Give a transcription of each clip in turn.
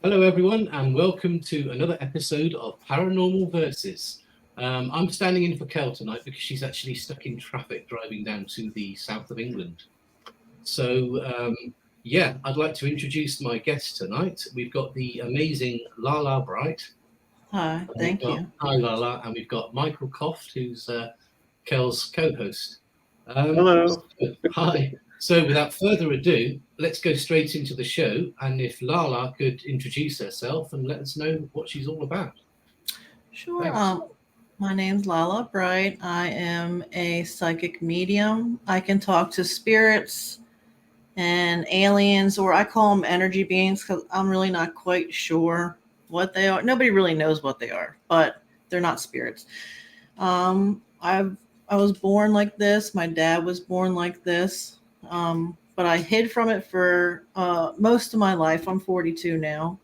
Hello everyone and welcome to another episode of Paranormal Versus. I'm standing in for Kel tonight because she's actually stuck in traffic driving down to the south of England. So I'd like to introduce my guest tonight. We've got the amazing LaLa Bright. Hi, thank you. Hi LaLa, and we've got Michael Koft, who's Kel's co-host. Hello. Hi. So without further ado, let's go straight into the show. And if LaLa could introduce herself and let us know what she's all about. Sure. My name's LaLa Bright. I am a psychic medium. I can talk to spirits and aliens, or I call them energy beings because I'm really not quite sure what they are. Nobody really knows what they are, but they're not spirits. I was born like this. My dad was born like this. But I hid from it for most of my life. I'm 42 now.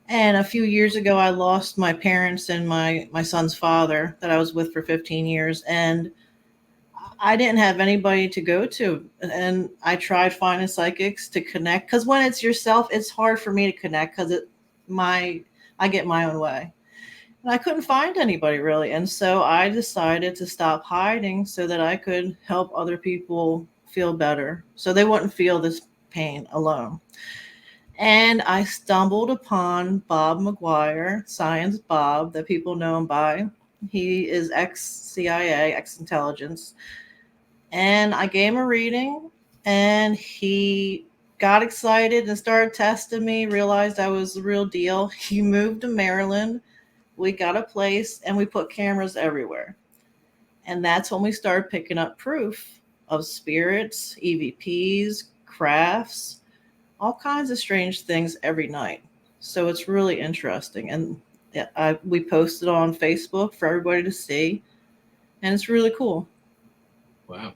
And a few years ago, I lost my parents and my son's father that I was with for 15 years. And I didn't have anybody to go to. And I tried finding psychics to connect. Because when it's yourself, it's hard for me to connect because I get my own way. And I couldn't find anybody really. And so I decided to stop hiding so that I could help other people feel better, so they wouldn't feel this pain alone. And I stumbled upon Bob McGuire, Science Bob, that people know him by. He is ex-CIA, ex-intelligence. And I gave him a reading, and he got excited and started testing me, realized I was the real deal. He moved to Maryland. We got a place, and we put cameras everywhere. And that's when we started picking up proof of spirits, EVPs, crafts, all kinds of strange things every night. So it's really interesting. And we posted on Facebook for everybody to see. And it's really cool. Wow.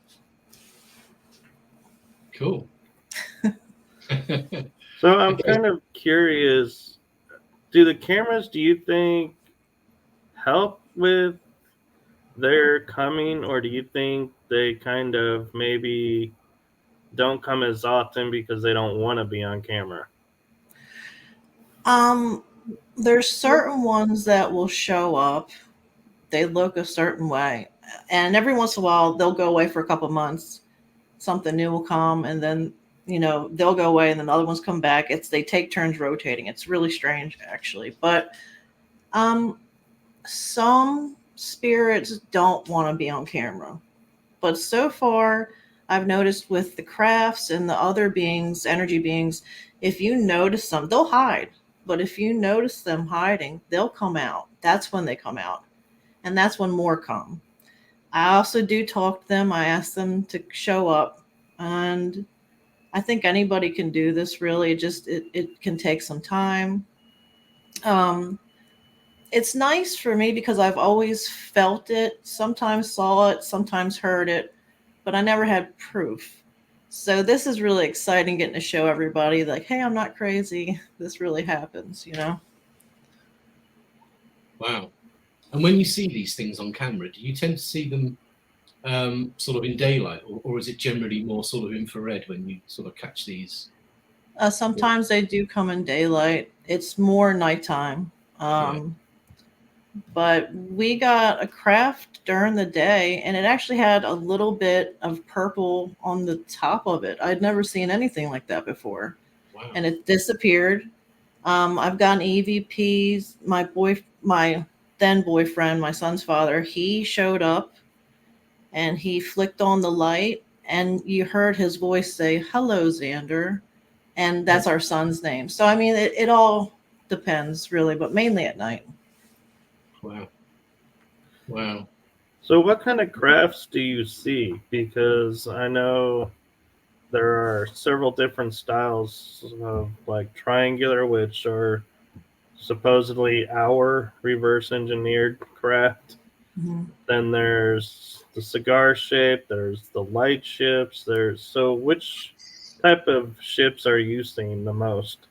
Cool. So I'm kind of curious, do the cameras, do you think, help with their coming, or do you think they kind of maybe don't come as often because they don't want to be on camera? There's certain ones that will show up. They look a certain way. And every once in a while, they'll go away for a couple months. Something new will come, and then, they'll go away, and then the other ones come back. They take turns rotating. It's really strange, actually. But some spirits don't want to be on camera. But so far, I've noticed with the crafts and the other beings, energy beings, if you notice them, they'll hide. But if you notice them hiding, they'll come out. That's when they come out. And that's when more come. I also do talk to them. I ask them to show up. And I think anybody can do this, really. It can take some time. It's nice for me because I've always felt it, sometimes saw it, sometimes heard it, but I never had proof. So this is really exciting, getting to show everybody like, hey, I'm not crazy. This really happens, Wow. And when you see these things on camera, do you tend to see them sort of in daylight, or is it generally more sort of infrared when you sort of catch these? Sometimes they do come in daylight. It's more nighttime. But we got a craft during the day, and it actually had a little bit of purple on the top of it. I'd never seen anything like that before. Wow. And it disappeared. I've gotten EVPs. My then boyfriend, my son's father, he showed up and he flicked on the light, and you heard his voice say, "Hello, Xander." And that's our son's name. So, I mean, it all depends, really, but mainly at night. Wow. So, what kind of crafts do you see? Because I know there are several different styles of like triangular, which are supposedly our reverse engineered craft. Mhm. Then there's the cigar shape, there's the light ships, there's so which type of ships are you seeing the most?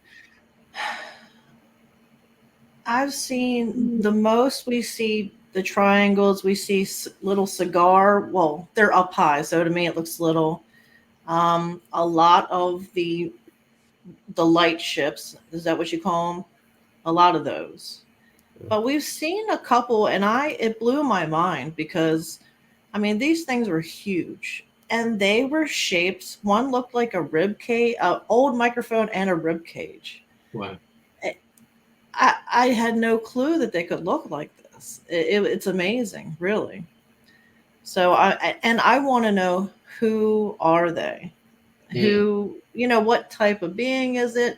I've seen the most. We see the triangles. We see little cigar. Well, they're up high, so to me it looks little. A lot of the light ships. Is that what you call them? A lot of those. But we've seen a couple, and it blew my mind because, I mean, these things were huge, and they were shaped. One looked like a rib cage, an old microphone, and a rib cage. Wow. I had no clue that they could look like this. It's amazing, really. So I want to know, who are they? Mm. Who, what type of being is it?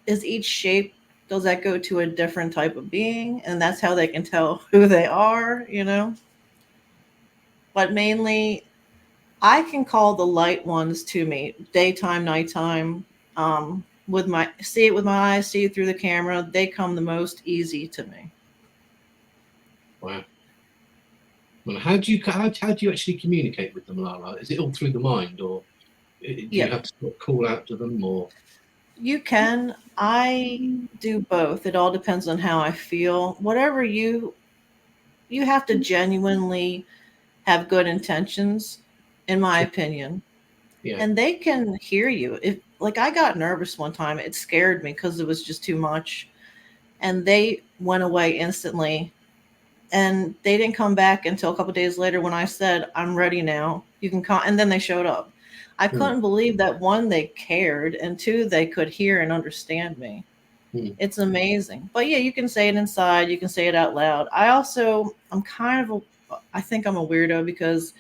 Is each shape, does that go to a different type of being, and that's how they can tell who they are? But mainly, I can call the light ones to me daytime, nighttime. With my see it with my eyes, see it through the camera. They come the most easy to me. Wow. Well, how do you actually communicate with them, LaLa? Is it all through the mind, or do you Yep, have to sort of call out to them, or? you can. I do both. It all depends on how I feel. Whatever you have to genuinely have good intentions, in my opinion, Yeah. and they can hear you. If like I got nervous one time, it scared me because it was just too much, and they went away instantly, and they didn't come back until a couple days later when I said, "I'm ready now. You can come," and then they showed up. I Mm. couldn't believe that, one, they cared, and two, they could hear and understand me. Mm. It's amazing. But yeah, you can say it inside, you can say it out loud. I'm kind of I think I'm a weirdo because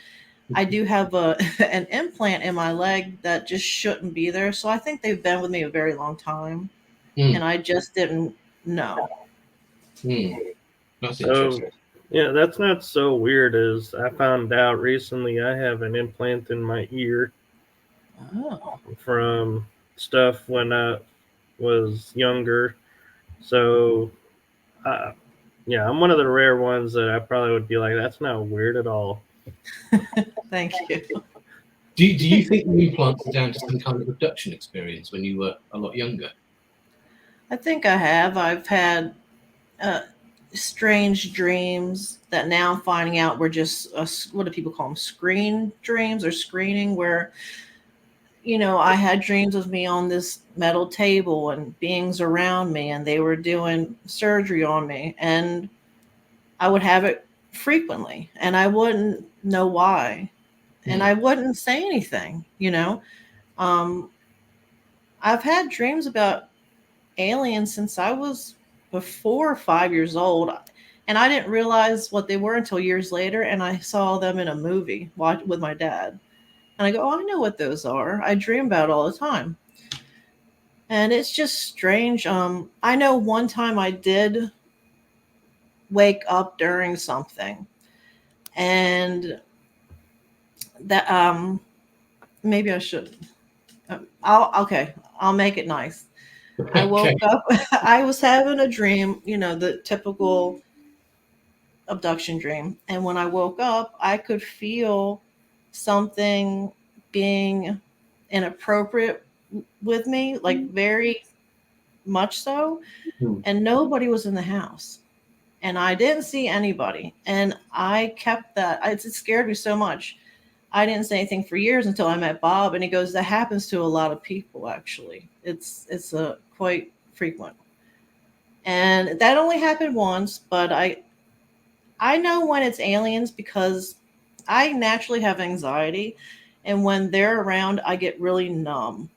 I do have an implant in my leg that just shouldn't be there. So I think they've been with me a very long time, Mm. and I just didn't know. Mm. That's So, interesting. yeah, that's not so weird as I found out recently I have an implant in my ear Oh. from stuff when I was younger. So, uh, yeah, I'm one of the rare ones that I probably would be like, that's not weird at all. Thank you. Do you think the implants are down to some kind of abduction experience when you were a lot younger? I think I have. I've had uh, strange dreams that now I'm finding out were just what do people call them? Screen dreams or screening, where I had dreams of me on this metal table and beings around me, and they were doing surgery on me, and I would have it frequently, and I wouldn't know why, and Mm. I wouldn't say anything. Um, I've had dreams about aliens since I was before 5 years old, and I didn't realize what they were until years later, and I saw them in a movie with my dad, and I go, "Oh, I know what those are. I dream about it all the time." And it's just strange. I know one time I did wake up during something, and that maybe I should. I'll okay. I'll make it nice. I Okay. woke up. I was having a dream. The typical abduction dream. And when I woke up, I could feel something being inappropriate with me, like very much so. Mm. And nobody was in the house. And I didn't see anybody. And I kept that. It scared me so much. I didn't say anything for years until I met Bob, and he goes, "That happens to a lot of people. Actually, it's a quite frequent." And that only happened once, but I know when it's aliens because I naturally have anxiety, and when they're around, I get really numb.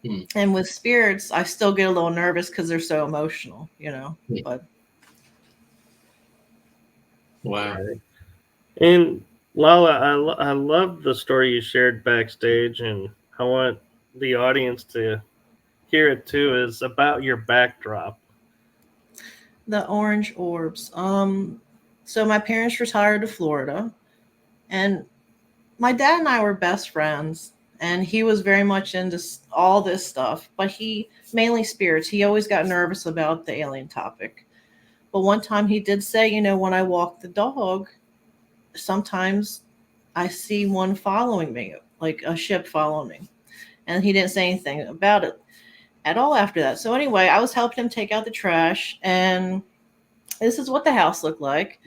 Mm. And with spirits, I still get a little nervous because they're so emotional. Mm. But Wow. Right. And Lala, I love the story you shared backstage, and I want the audience to hear it too. Is about your backdrop. the orange orbs. So my parents retired to Florida, and my dad and I were best friends. And he was very much into all this stuff, but he mainly spirits. He always got nervous about the alien topic. But one time he did say, when I walk the dog, sometimes I see one following me, like a ship following me. And he didn't say anything about it at all after that. So anyway, I was helping him take out the trash, and this is what the house looked like.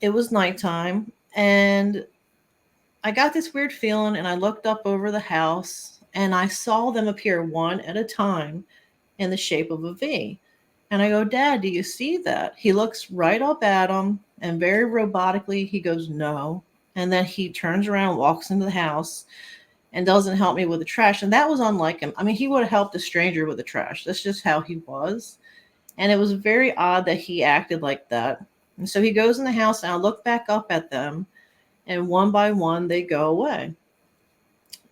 It was nighttime, and I got this weird feeling, and I looked up over the house, and I saw them appear one at a time in the shape of a V. And I go, Dad, do you see that? He looks right up at him, and very robotically, he goes, no. And then he turns around, walks into the house, and doesn't help me with the trash. And that was unlike him. I mean, he would have helped a stranger with the trash. That's just how he was. And it was very odd that he acted like that. And so he goes in the house, and I look back up at them, and one by one, they go away.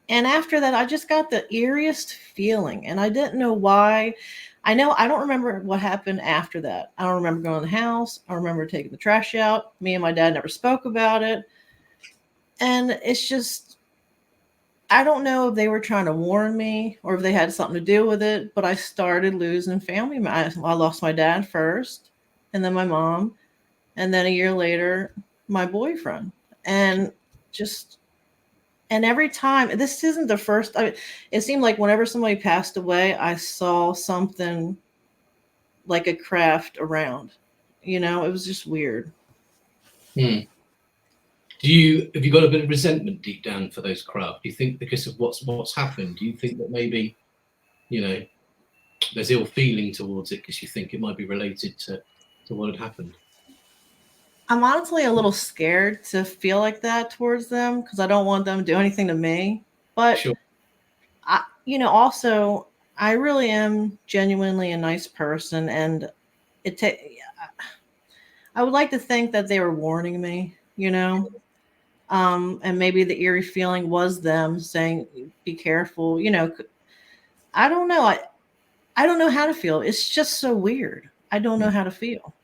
And after that, I just got the eeriest feeling, and I didn't know why. I don't remember what happened after that. I don't remember going to the house. I remember taking the trash out. Me and my dad never spoke about it. And it's just, I don't know if they were trying to warn me or if they had something to do with it, but I started losing family. I lost my dad first, and then my mom, and then a year later, my boyfriend. And just, and every time, this isn't the first, it seemed like whenever somebody passed away, I saw something like a craft around. It was just weird. Hmm. Have you got a bit of resentment deep down for those craft? Do you think because of what's happened? Do you think that maybe, there's ill feeling towards it because you think it might be related to what had happened? I'm honestly a little scared to feel like that towards them because I don't want them to do anything to me. But Sure. also, I really am genuinely a nice person, and I would like to think that they were warning me, and maybe the eerie feeling was them saying, "Be careful." I don't know. I don't know how to feel. It's just so weird. I don't know how to feel.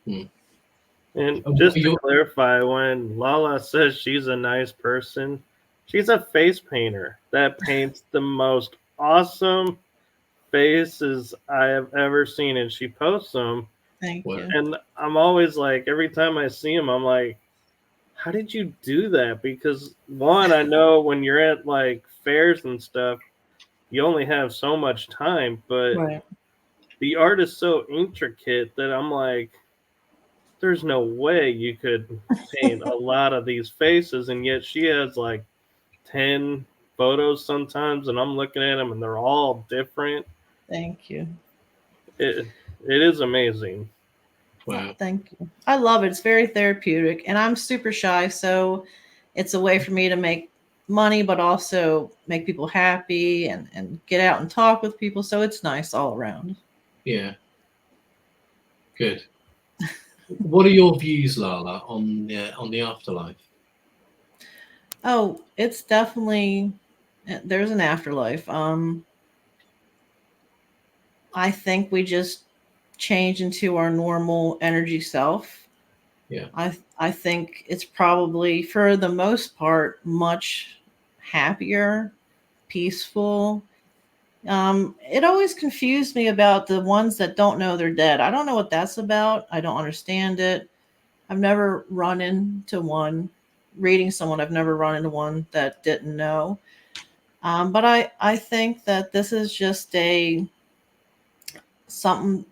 Hmm. And just to clarify, when LaLa says she's a nice person, she's a face painter that paints the most awesome faces I have ever seen, and she posts them. Thank you. And I'm always like, every time I see them, I'm like, how did you do that? Because one, I know when you're at like fairs and stuff, you only have so much time, but Right. the art is so intricate that I'm like, there's no way you could paint a lot of these faces, and yet she has like 10 photos sometimes, and I'm looking at them and they're all different. Thank you. It is amazing. Wow. Oh, thank you. I love it. It's very therapeutic, and I'm super shy, so it's a way for me to make money, but also make people happy and get out and talk with people. So it's nice all around. Yeah. Good. What are your views, LaLa, on the afterlife? Oh, it's definitely, there's an afterlife. I think we just change into our normal energy self. Yeah. I think it's probably for the most part much happier, peaceful. It always confused me about the ones that don't know they're dead. I don't know what that's about. I don't understand it. I've never run into one. Reading someone, I've never run into one that didn't know. But I think that this is just something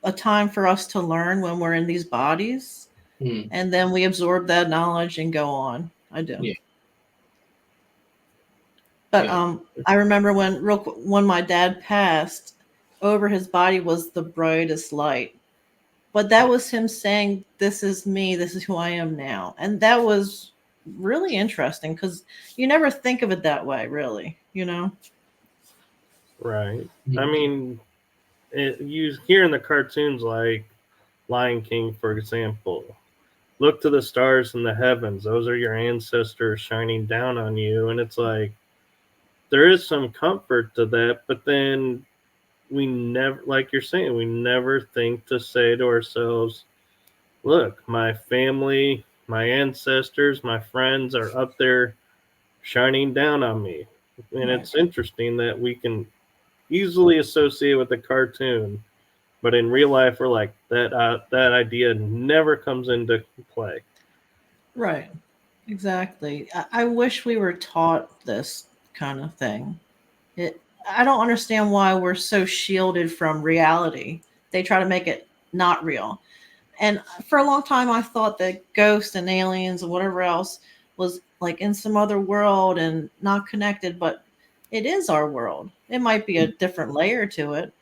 a time for us to learn when we're in these bodies, and then we absorb that knowledge and go on. I do. Yeah. But Yeah. I remember when my dad passed, over his body was the brightest light. But that was him saying, "This is me. This is who I am now," and that was really interesting because you never think of it that way, really. Right. I Mhm. mean, you hear in the cartoons like Lion King, for example, look to the stars in the heavens. Those are your ancestors shining down on you. And it's like, there is some comfort to that, but then we never, like you're saying, we never think to say to ourselves, look, my family, my ancestors, my friends are up there shining down on me. And Right. it's interesting that we can easily associate with a cartoon, but in real life, we're like that idea never comes into play. Right. Exactly. I wish we were taught this kind of thing. I don't understand why we're so shielded from reality. They try to make it not real. And for a long time, I thought that ghosts and aliens and whatever else was like in some other world and not connected, but it is our world. It might be a different layer to it,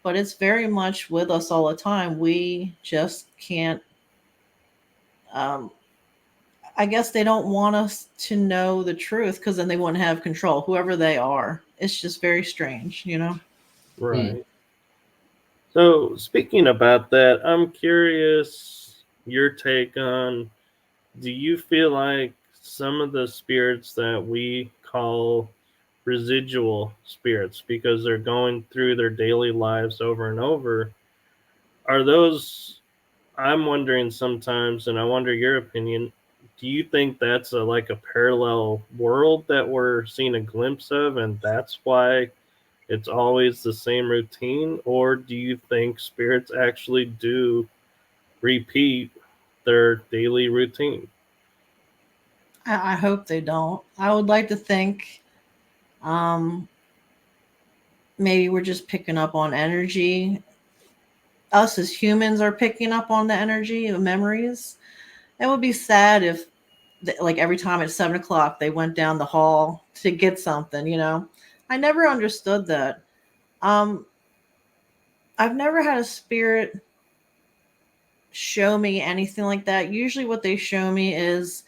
but it's very much with us all the time. We just can't. Um, I guess they don't want us to know the truth because then they wouldn't have control, whoever they are. It's just very strange, you know? Hmm. Right. So, speaking about that, I'm curious your take on, do you feel like some of the spirits that we call residual spirits because they're going through their daily lives over and over, are those, I'm wondering sometimes, and I wonder your opinion, do you think that's like a parallel world that we're seeing a glimpse of and that's why it's always the same routine, or do you think spirits actually do repeat their daily routine? I hope they don't. I would like to think um, maybe we're just picking up on energy. Us as humans are picking up on the energy of memories. It would be sad if, like, every time at 7 o'clock they went down the hall to get something. You know, I never understood that. Um, I've never had a spirit show me anything like that. Usually, what they show me is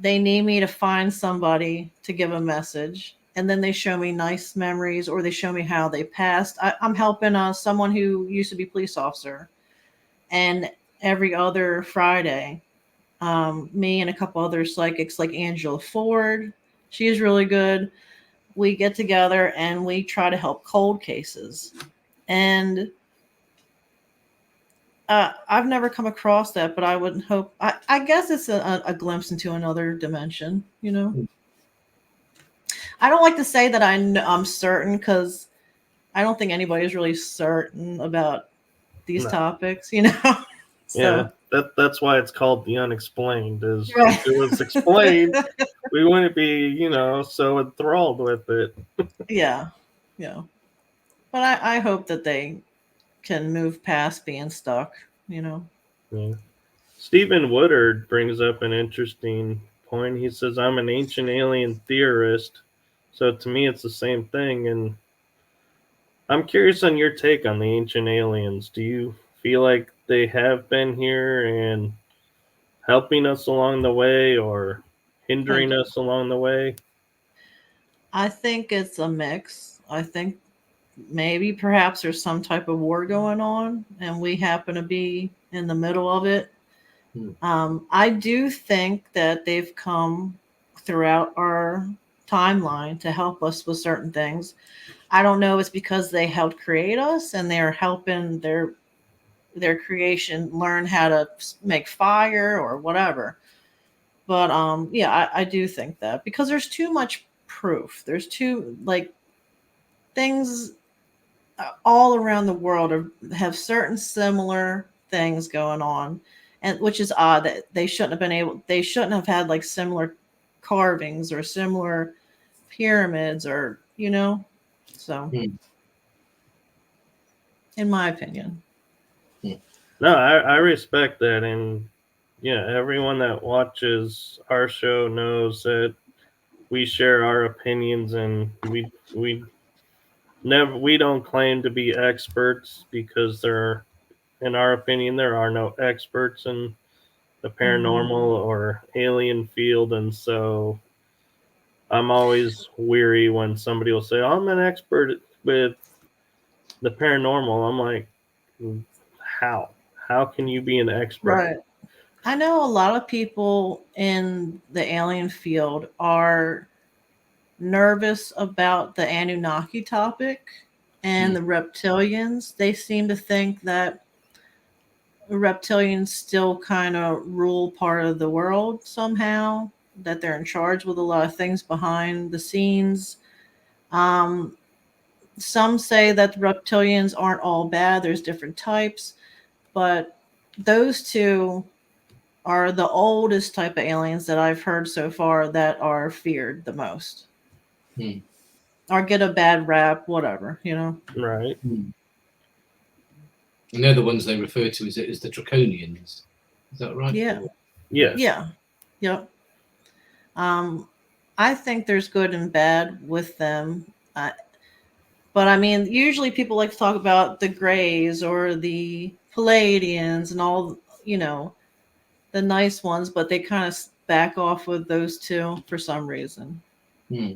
they need me to find somebody to give a message, and then they show me nice memories or they show me how they passed. I'm helping someone who used to be a police officer, and every other Friday, me and a couple other psychics like Angela Ford, she is really good, we get together and we try to help cold cases. And I've never come across that, but I would hope. I guess it's a glimpse into another dimension. You know, I don't like to say that I'm certain because I don't think anybody's really certain about these No. topics. You know, Yeah, so that's why it's called the unexplained. Is if right. it was explained, we wouldn't be, so enthralled with it. Yeah, yeah. But I hope that they can move past being stuck. You know. Yeah. Stephen Woodard brings up an interesting point. He says, "I'm an ancient alien theorist, so to me it's the same thing." And I'm curious on your take on the ancient aliens. Do you feel like they have been here and helping us along the way or I hindering do. us along the way? I think it's a mix. I think maybe perhaps there's some type of war going on and we happen to be in the middle of it. Hmm. I do think that they've come throughout our timeline to help us with certain things. I don't know if it's because they helped create us and they're helping their creation learn how to make fire or whatever. But yeah, I do think that because there's too much proof. There's too like things all around the world have certain similar things going on, and which is odd that they shouldn't have had like similar carvings or similar pyramids or so Hmm. in my opinion. Hmm. No, I respect that. And yeah, everyone that watches our show knows that we share our opinions and we don't claim to be experts because in our opinion, there are no experts in the paranormal Hmm. or alien field. And so I'm always weary when somebody will say, I'm an expert with the paranormal. I'm like, how? How can you be an expert? Right. I know a lot of people in the alien field are nervous about the Anunnaki topic and Hmm. the reptilians. They seem to think that reptilians still kind of rule part of the world somehow, that they're in charge with a lot of things behind the scenes. Um, some say that the reptilians aren't all bad, there's different types, but those two are the oldest type of aliens that I've heard so far that are feared the most. Hmm. Or get a bad rap, whatever, Right. Hmm. And they're the ones they refer to as the draconians. Is that right? Yeah. Or- Yes. Yeah. Yep. I think there's good and bad with them. But I mean, usually people like to talk about the Greys or the Palladians and all, the nice ones, but they kind of back off with those two for some reason. Hmm.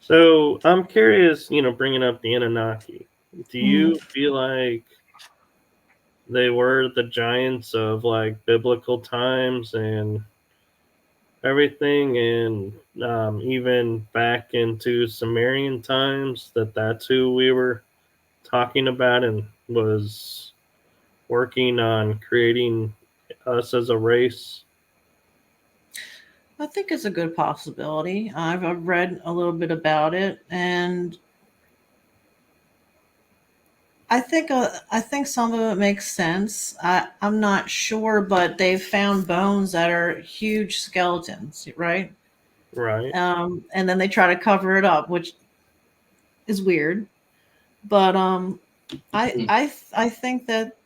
So I'm curious, bringing up the Anunnaki, do you feel like they were the giants of like biblical times and everything, and even back into Sumerian times, that's who we were talking about and was working on creating us as a race? I think it's a good possibility. I've read a little bit about it, and I think some of it makes sense. I'm not sure, but they've found bones that are huge skeletons, right? Right. And then they try to cover it up, which is weird. But Hmm. I think that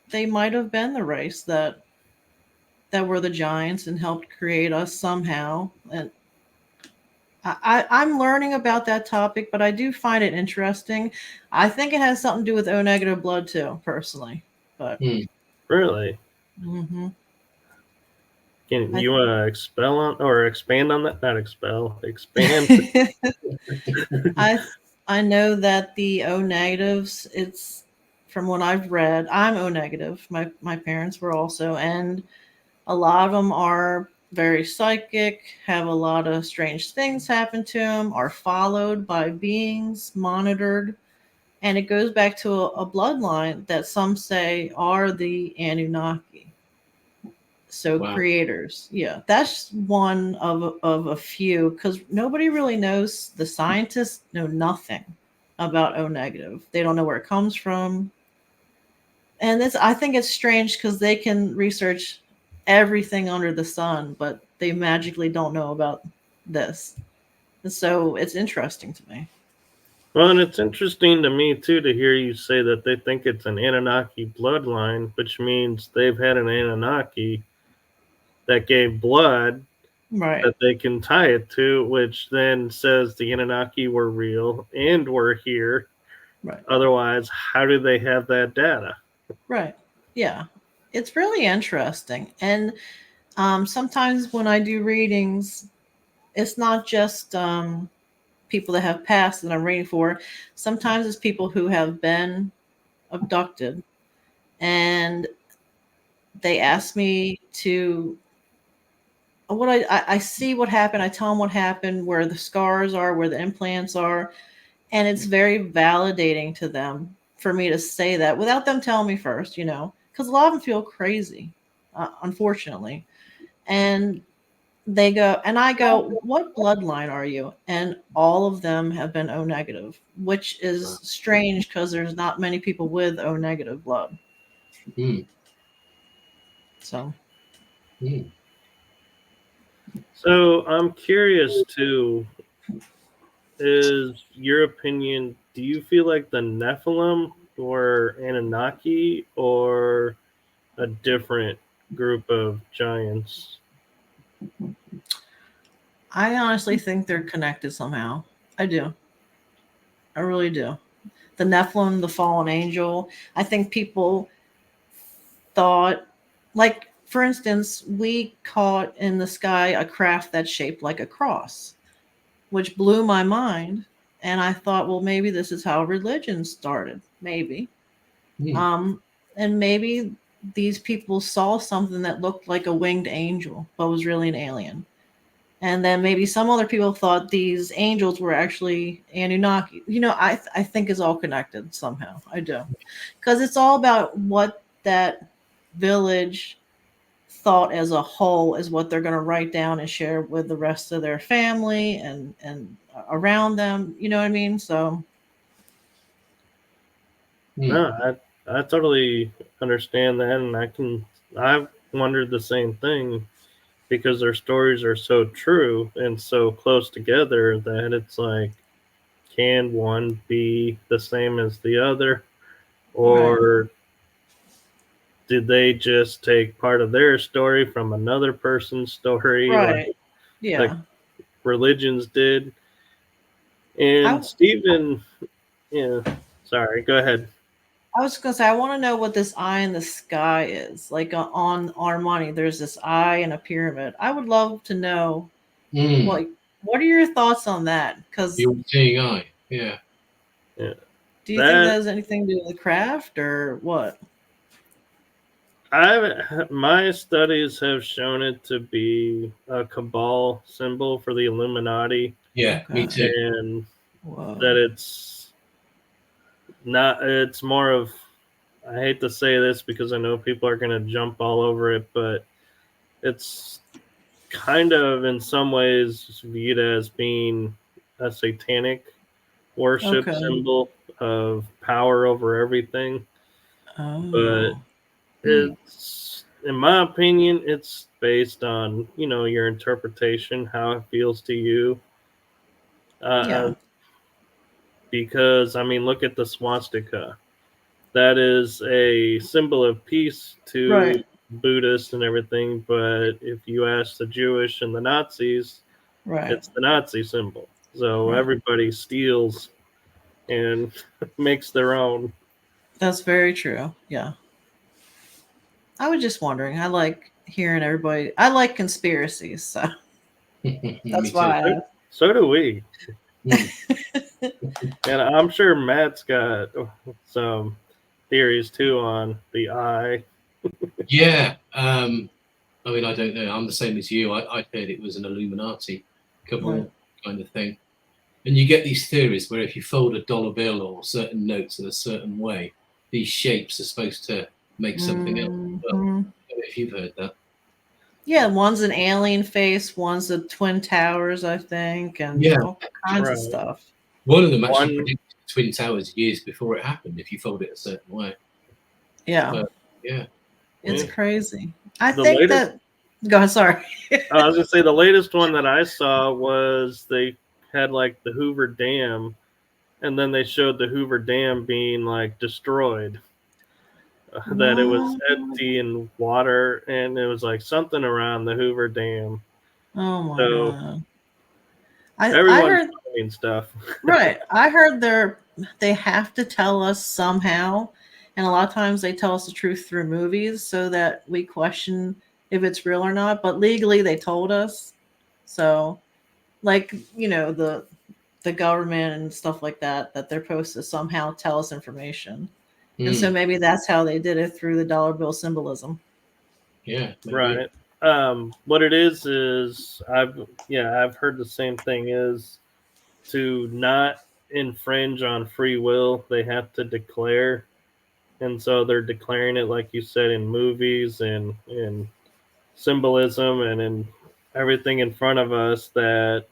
they might have been the race that were the giants and helped create us somehow. And I'm learning about that topic, but I do find it interesting. I think it has something to do with O negative blood too, personally. But Hmm. Really? hmm Can I you expel on or expand on that? Not expel, expand. I I know that the O negatives, it's from what I've read. I'm O negative. My parents were also, and a lot of them are very psychic, have a lot of strange things happen to them, are followed by beings, monitored, and it goes back to a bloodline that some say are the Anunnaki. So Wow. creators, yeah, that's one of a few, because nobody really knows. The scientists know nothing about O negative. They don't know where it comes from, and it's I think it's strange because they can research everything under the sun, but they magically don't know about this. And so it's interesting to me. Well, and it's interesting to me too to hear you say that they think it's an Anunnaki bloodline, which means they've had an Anunnaki that gave blood Right, that they can tie it to, which then says the Anunnaki were real and were here. right, Otherwise, how do they have that data? right. Yeah, it's really interesting. And sometimes when I do readings, it's not just people that have passed that I'm reading for. Sometimes it's people who have been abducted, and they ask me to what I see what happened. I tell them what happened, where the scars are, where the implants are, and it's very validating to them for me to say that without them telling me first, because a lot of them feel crazy, unfortunately, and they go, and I go, what bloodline are you? And all of them have been O negative, which is strange because there's not many people with O negative blood. Hmm. So Hmm. So I'm curious too, is your opinion, do you feel like the Nephilim were Anunnaki or a different group of giants? I honestly think they're connected somehow. I do. I really do. The Nephilim, the fallen angel. I think people thought, like, for instance, we caught in the sky a craft that's shaped like a cross, which blew my mind. And I thought, well, maybe this is how religion started. Maybe. Hmm. Um, and maybe these people saw something that looked like a winged angel, but was really an alien. And then maybe some other people thought these angels were actually Anunnaki. I think is all connected somehow. I do, because it's all about what that village thought as a whole is what they're going to write down and share with the rest of their family and around them. You know what I mean? So No, I totally understand that, and I've wondered the same thing because their stories are so true and so close together that it's like, can one be the same as the other, right, or did they just take part of their story from another person's story, like right, like yeah. religions did? I And Stephen, yeah, sorry, go ahead. I was gonna say I want to know what this eye in the sky is. Like on our money, there's this eye and a pyramid. I would love to know Mm. what are your thoughts on that? Because The all-seeing eye. Yeah. Yeah, do you think that that has anything to do with the craft or what? my studies have shown it to be a cabal symbol for the Illuminati, Yeah, me Okay. too. and Whoa. that it's more of, I hate to say this because I know people are going to jump all over it, but it's kind of in some ways viewed as being a satanic worship Okay. symbol of power over everything. But Oh. Mm. it's, in my opinion, it's based on, your interpretation, how it feels to you. Yeah. Because, I mean, look at the swastika. That is a symbol of peace to Right. Buddhists and everything. But if you ask the Jewish and the Nazis, Right. it's the Nazi symbol. So Right. everybody steals and makes their own. That's very true. Yeah. I was just wondering. I like hearing everybody. I like conspiracies, so Me that's too. why I So do we. Mm. And I'm sure Matt's got some theories too on the eye. Yeah. I mean, I don't know. I'm the same as you. I'd heard it was an Illuminati right. cabal kind of thing. And you get these theories where if you fold a dollar bill or certain notes in a certain way, these shapes are supposed to make something else. Well, Hmm. I don't know if you've heard that. Yeah, one's an alien face, one's the Twin Towers, I think, and Yeah. all kinds of Right. stuff. One of them actually One, predicted the Twin Towers years before it happened if you fold it a certain way. Yeah, But yeah. it's yeah, crazy. I the think latest, that. Go ahead. Sorry. I was gonna say the latest one that I saw was they had like the Hoover Dam, and then they showed the Hoover Dam being like destroyed. That it was What? empty in water, and it was like something around the Hoover Dam. Oh my So god. I everyone's heard finding stuff. right. I heard they have to tell us somehow, and a lot of times they tell us the truth through movies so that we question if it's real or not. But legally, they told us. So, like the government and stuff like that they're supposed to somehow tell us information, and so Mm, maybe that's how they did it through the dollar bill symbolism. yeah, maybe. Right. What it is I've heard the same thing, is to not infringe on free will, they have to declare. And so they're declaring it, like you said, in movies and in symbolism and in everything in front of us, that,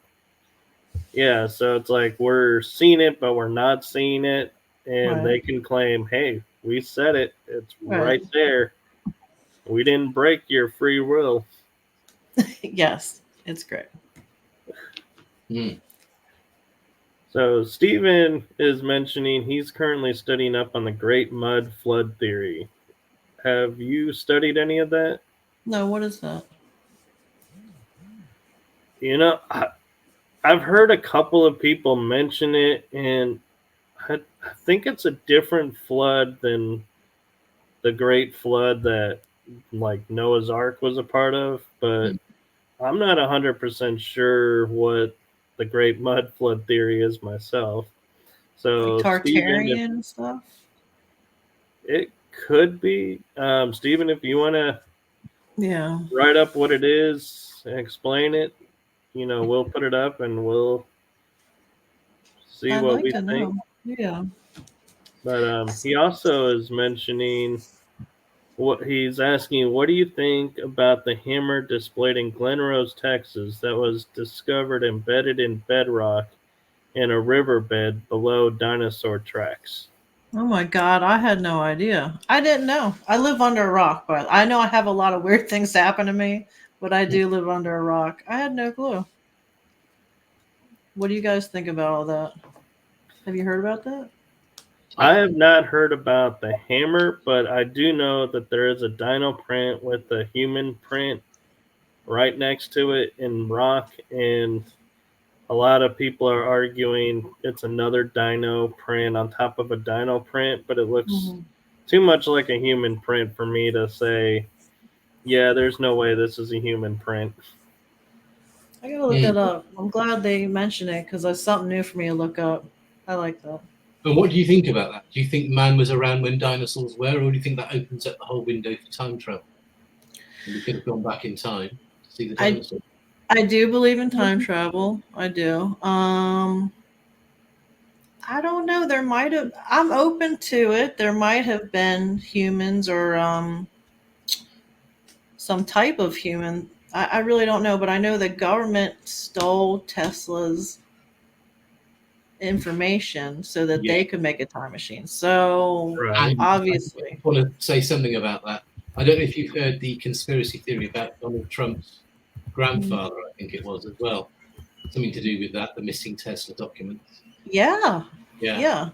yeah, so it's like we're seeing it, but we're not seeing it. And Right. they can claim, hey, we said it. It's Right. right there. We didn't break your free will. Yes, it's great. Mm. So Stephen is mentioning he's currently studying up on the Great Mud Flood theory. Have you studied any of that? No, what is that? You know, I've heard a couple of people mention it, and I think it's a different flood than the Great Flood that like Noah's Ark was a part of, but Mm. I'm not 100% sure what the Great Mud Flood theory is myself. Like So Stephen, if Tartarian stuff? it could be, Stephen, if you want to Yeah, write up what it is and explain it, we'll put it up and we'll see I'd what like we to think. know. Yeah. But he also is mentioning what he's asking, what do you think about the hammer displayed in Glen Rose, Texas, that was discovered embedded in bedrock in a riverbed below dinosaur tracks? Oh my God, I had no idea. I didn't know. I live under a rock, but I know I have a lot of weird things happen to me, but I do live under a rock. I had no clue. What do you guys think about all that? Have you heard about that? I have not heard about the hammer, but I do know that there is a dino print with a human print right next to it in rock, and a lot of people are arguing it's another dino print on top of a dino print, but it looks Mm-hmm. too much like a human print for me to say, yeah, there's no way this is a human print. I gotta look that up. I'm glad they mentioned it because that's something new for me to look up. I like that. And what do you think about that? Do you think man was around when dinosaurs were, or do you think that opens up the whole window for time travel? And we could have gone back in time to see the I dinosaurs. I do believe in time travel. I do. I don't know. There might have. I'm open to it. There might have been humans or some type of human. I really don't know, but I know the government stole Tesla's information so that Yeah. they could make a time machine. So Right. And obviously, I want to say something about that. I don't know if you've heard the conspiracy theory about Donald Trump's grandfather, I think it was as well. Something to do with that, the missing Tesla documents. yeah, Yeah. yeah.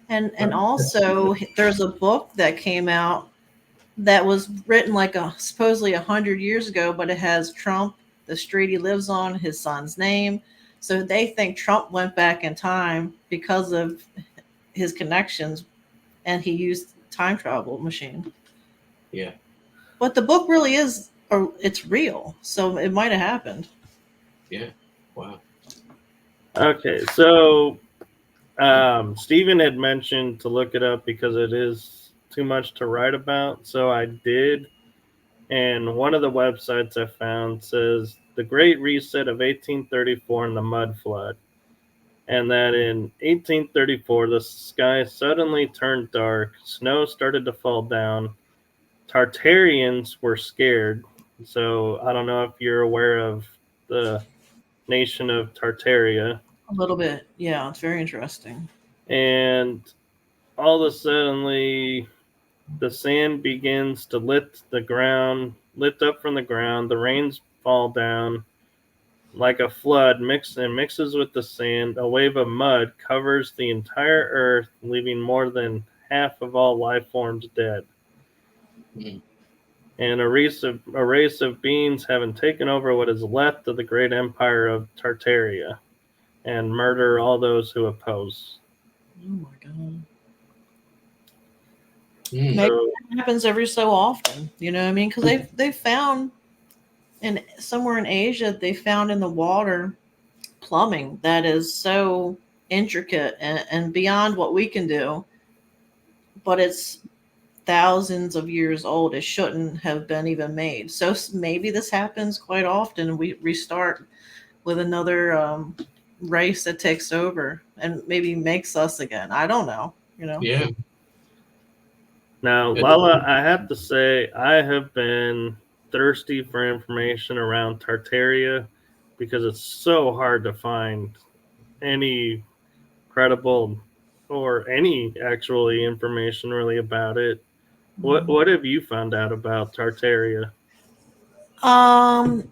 And also there's a book that came out that was written like supposedly 100 years ago, but it has Trump, the street he lives on, his son's name. So they think Trump went back in time because of his connections, and he used time travel machine. Yeah. But the book really is, or it's real, so it might have happened. Yeah. Wow. Okay, so Stephen had mentioned to look it up because it is too much to write about. So I did. And one of the websites I found says the Great Reset of 1834 and the Mud Flood. And that in 1834, the sky suddenly turned dark, snow started to fall down, Tartarians were scared. So I don't know if you're aware of the nation of Tartaria. A little bit, yeah. It's very interesting. And all of a sudden, the sand begins to lift up from the ground. The rains fall down like a flood, mixes with the sand. A wave of mud covers the entire earth, leaving more than half of all life forms dead. Mhm. And a race of beings having taken over what is left of the great empire of Tartaria, and murder all those who oppose. Oh my god. Mm. Maybe So, it happens every so often. You know what I mean? Because they found in somewhere in Asia, they found in the water plumbing that is so intricate and beyond what we can do, but it's thousands of years old. It shouldn't have been even made. So maybe this happens quite often. We restart with another race that takes over and maybe makes us again. I don't know. You know. Yeah. now, Yeah. LaLa, I have to say, I have been thirsty for information around Tartaria because it's so hard to find any credible or any actually information really about it. What have you found out about Tartaria? Um,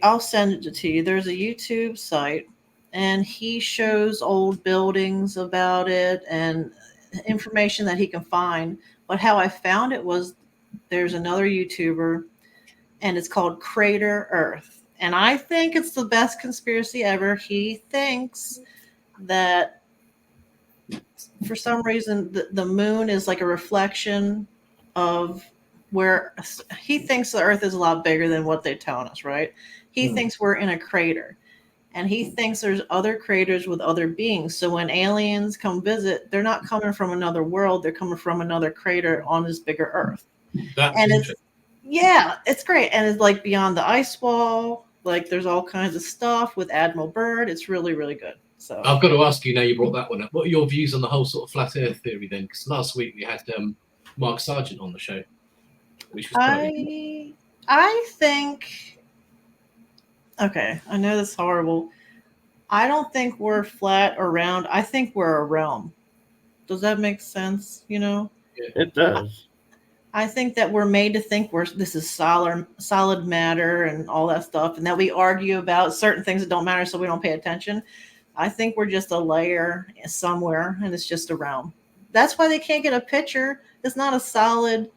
I'll send it to you. There's a YouTube site, and he shows old buildings about it and information that he can find. But how I found it was there's another YouTuber, and it's called Crater Earth. And I think it's the best conspiracy ever. He thinks that for some reason the moon is like a reflection of where he thinks the earth is a lot bigger than what they're telling us, right? He thinks we're in a crater, and he thinks there's other craters with other beings. So when aliens come visit, they're not coming from another world, they're coming from another crater on this bigger earth. That's And interesting. it's great. And it's like beyond the ice wall, like there's all kinds of stuff with Admiral Byrd. It's really, really good. So I've got to ask you now. You brought that one up. What are your views on the whole sort of flat Earth theory then? Because last week we had Mark Sargent on the show, which was quite. I think. Okay, I know this is horrible. I don't think we're flat or round. I think we're a realm. Does that make sense? You know, It does. I think that we're made to think this is solid matter and all that stuff, and that we argue about certain things that don't matter, so we don't pay attention. I think we're just a layer somewhere, and it's just a realm. That's why they can't get a picture. It's not a solid.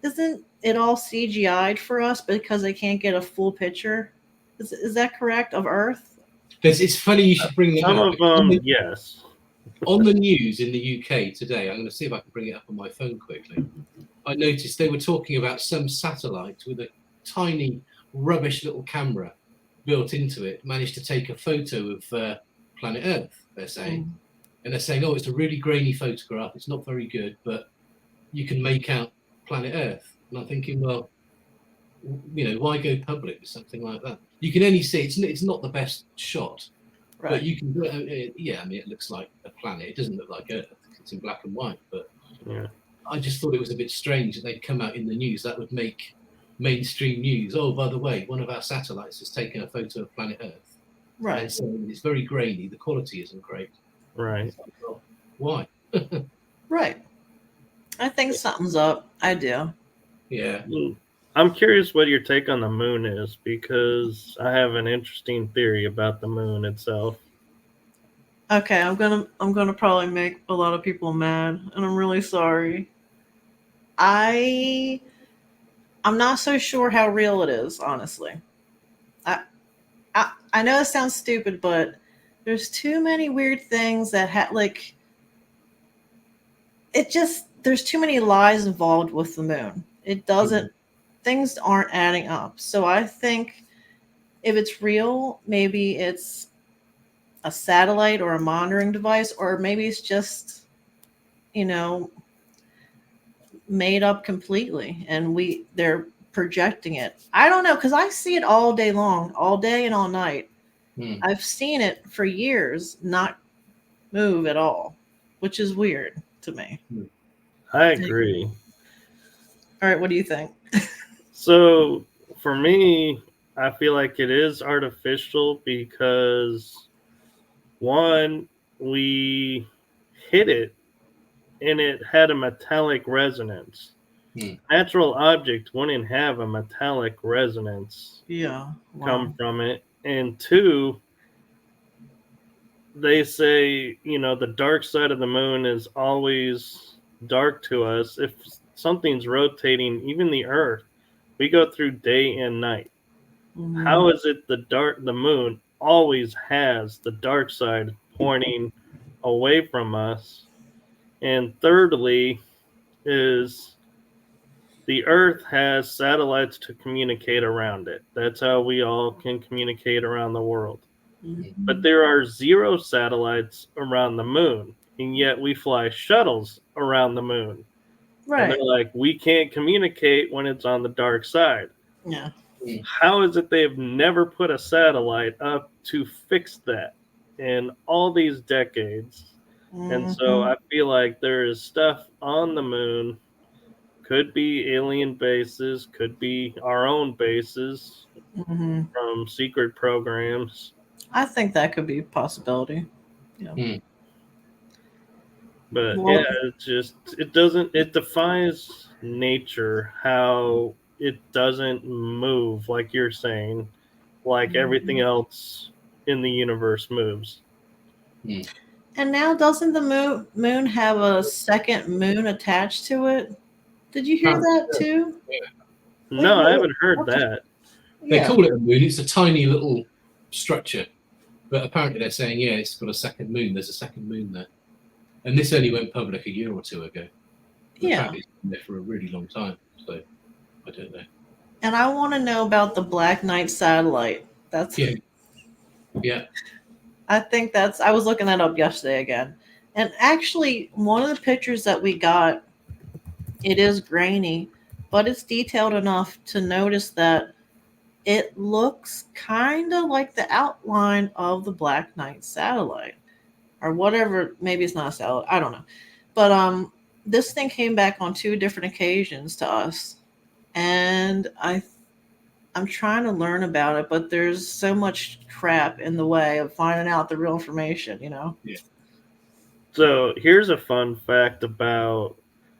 Isn't it all CGI'd for us because they can't get a full picture? Is that correct of Earth? It's funny you should bring that Some up. of them, yes. On the news in the UK today, I'm going to see if I can bring it up on my phone quickly. I noticed they were talking about some satellite with a tiny, rubbish little camera built into it, managed to take a photo of planet Earth, they're saying. And they're saying, oh, it's a really grainy photograph. It's not very good, but you can make out planet Earth. And I'm thinking, well, you know, why go public with something like that? You can only see it's not the best shot, Right. but you can. Yeah, I mean, it looks like a planet. It doesn't look like Earth. It's in black and white. But Yeah. I just thought it was a bit strange that they'd come out in the news. That would make mainstream news. Oh, by the way, one of our satellites has taken a photo of planet Earth. Right. And so it's very grainy. The quality isn't great. Right. So, well, why? Right. I think something's up. I do. Yeah. I'm curious what your take on the moon is, because I have an interesting theory about the moon itself. Okay, I'm gonna probably make a lot of people mad, and I'm really sorry. I'm not so sure how real it is, honestly. I know it sounds stupid, but there's too many weird things that there's too many lies involved with the moon. It doesn't things aren't adding up. So I think if it's real, maybe it's a satellite or a monitoring device, or maybe it's just, made up completely and they're projecting it. I don't know, because I see it all day long, all day and all night. I've seen it for years not move at all, which is weird to me. I agree. All right, what do you think? So for me, I feel like it is artificial because, one, we hit it and it had a metallic resonance. Natural object wouldn't have a metallic resonance come from it. And two, they say, the dark side of the moon is always dark to us. If something's rotating, even the Earth, we go through day and night. Mm-hmm. How is it the moon always has the dark side pointing away from us? And thirdly is the Earth has satellites to communicate around it. That's how we all can communicate around the world. Mm-hmm. But there are 0 satellites around the moon, and yet we fly shuttles around the moon. Right. And they're like, we can't communicate when it's on the dark side. Yeah. How is it they've never put a satellite up to fix that in all these decades? Mm-hmm. And so I feel like there is stuff on the moon. Could be alien bases, could be our own bases from secret programs. I think that could be a possibility. Yeah. But yeah, it defies nature how it doesn't move like you're saying, like everything else in the universe moves. And now doesn't the moon have a second moon attached to it? Did you hear that too? Yeah. No, I haven't heard that. They call it a moon. It's a tiny little structure. But apparently they're saying, yeah, it's got a second moon. There's a second moon there. And this only went public a year or two ago. Apparently it's been there for a really long time. So I don't know. And I want to know about the Black Knight satellite. Yeah. I think I was looking that up yesterday again. And actually, one of the pictures that we got, it is grainy, but it's detailed enough to notice that it looks kind of like the outline of the Black Knight satellite or whatever. Maybe it's not a satellite. I don't know. But this thing came back on 2 different occasions to us, and I'm trying to learn about it, but there's so much crap in the way of finding out the real information, you know? Yeah. So here's a fun fact about.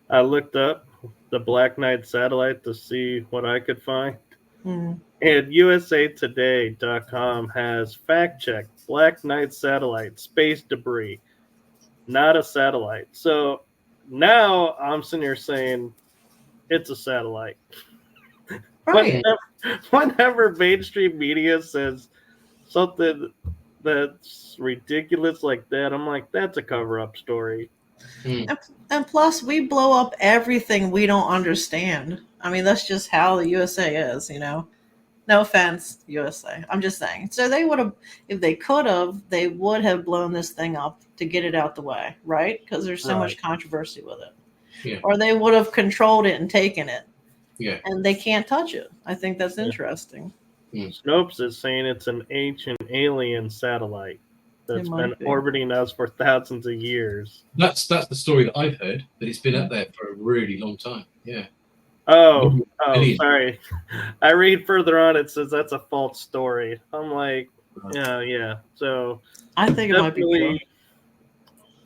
I looked up the Black Knight satellite to see what I could find. Mm. And USAtoday.com has fact checked Black Knight satellite, space debris, not a satellite. So now I'm sitting here saying it's a satellite. Right. Whenever mainstream media says something that's ridiculous like that, I'm like, that's a cover up story. And plus, we blow up everything we don't understand. I mean, that's just how the USA is, you know? No offense, USA. I'm just saying. So they would have, if they could have, they would have blown this thing up to get it out the way, right? Because there's so much controversy with it. Yeah. Or they would have controlled it and taken it. Yeah. And they can't touch it. I think that's interesting. Snopes is saying it's an ancient alien satellite that's been be. orbiting us for thousands of years. That's the story that I've heard, that it's been up there for a really long time. Yeah. Oh, Million. sorry. I read further on, it says that's a false story. I'm like, yeah. So I think it might be true.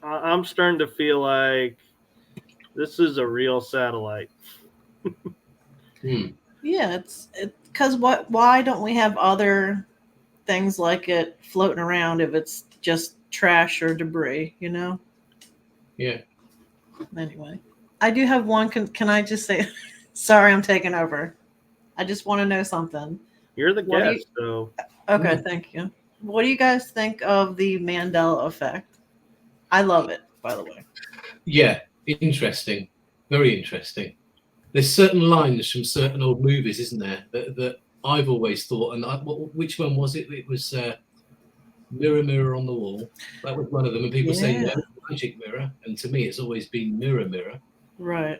I'm starting to feel like this is a real satellite. Yeah, it's because why don't we have other things like it floating around if it's just trash or debris, you know? Yeah. Anyway, I do have one. Can I just say, sorry, I'm taking over. I just want to know something. You're the guest, so. Okay, thank you. What do you guys think of the Mandela effect? I love it, by the way. Yeah, interesting. Very interesting. There's certain lines from certain old movies, isn't there, that I've always thought, and which one was it? It was Mirror, Mirror on the Wall. That was one of them, and people say, no, magic mirror. And to me, it's always been Mirror, Mirror. Right.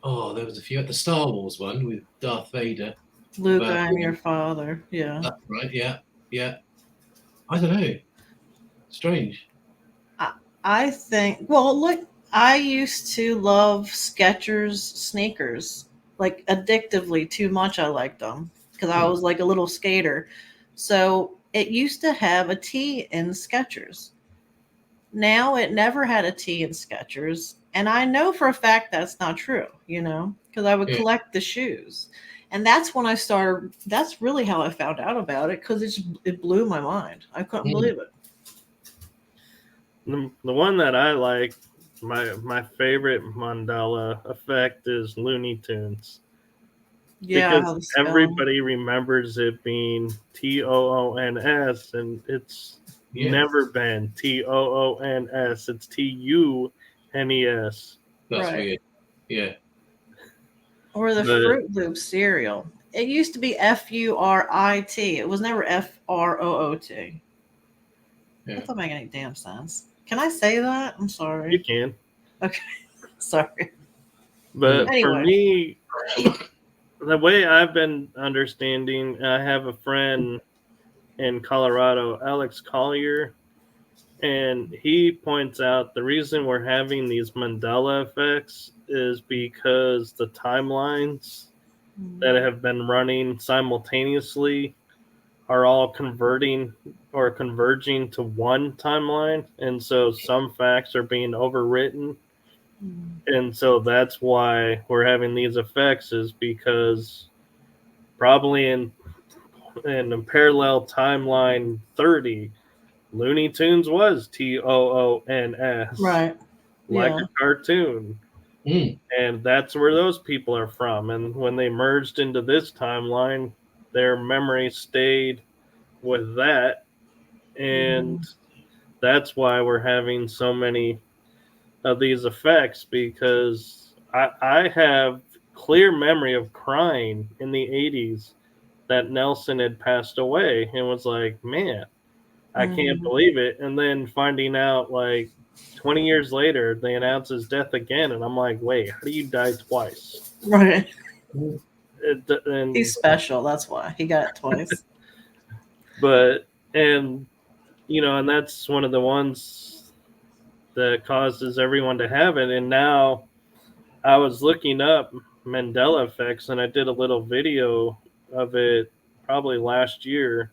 There was a few. The Star Wars one with Darth Vader. Luke, I'm your father. Yeah. That's right, yeah. I don't know. Strange. I think, well, look, I used to love Skechers sneakers, like addictively too much. I liked them because I was like a little skater. So it used to have a T in Skechers. Now it never had a T in Skechers. And I know for a fact that's not true, you know, because I would collect the shoes. And that's when I started, that's really how I found out about it, because it blew my mind. I couldn't believe it. The one that I like, my favorite mandala effect is Looney Tunes. Yeah, because everybody remembers it being TOONS, and it's never been TOONS. It's TUNES. That's weird. Yeah. Or the Fruit Loop cereal. It used to be FURIT. It was never FROOT. Yeah. That doesn't make any damn sense. Can I say that? I'm sorry. You can. Okay. Sorry. But for me, the way I've been understanding, I have a friend in Colorado, Alex Collier, and he points out the reason we're having these Mandela effects is because the timelines that have been running simultaneously are all converging to one timeline, and so some facts are being overwritten. And so that's why we're having these effects, is because probably in a parallel timeline 30, Looney Tunes was TOONS. Right. Like a cartoon. And that's where those people are from. And when they merged into this timeline, their memory stayed with that. And that's why we're having so many of these effects, because I have clear memory of crying in the 80s that Nelson had passed away, and was like, man, I can't believe it. And then finding out like 20 years later, they announce his death again, and I'm like, wait, how do you die twice? Right. And he's special. That's why he got it twice. But, and that's one of the ones that causes everyone to have it. And now I was looking up Mandela effects, and I did a little video of it probably last year,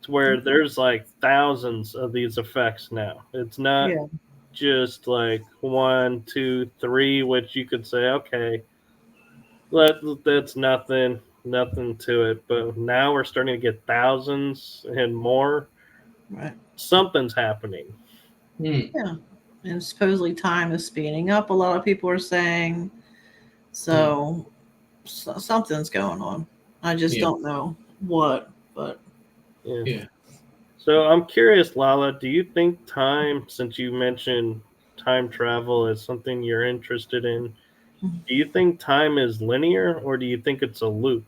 to where there's like thousands of these effects now. It's not Yeah. just like 1, 2, 3, which you could say, okay, that's nothing to it. But now we're starting to get thousands and more. Right. Something's happening. Hmm. Yeah. And supposedly time is speeding up, a lot of people are saying. So, something's going on. I just Yeah. don't know what, but Yeah. Yeah. So I'm curious, LaLa, do you think time, since you mentioned time travel is something you're interested in, do you think time is linear or do you think it's a loop?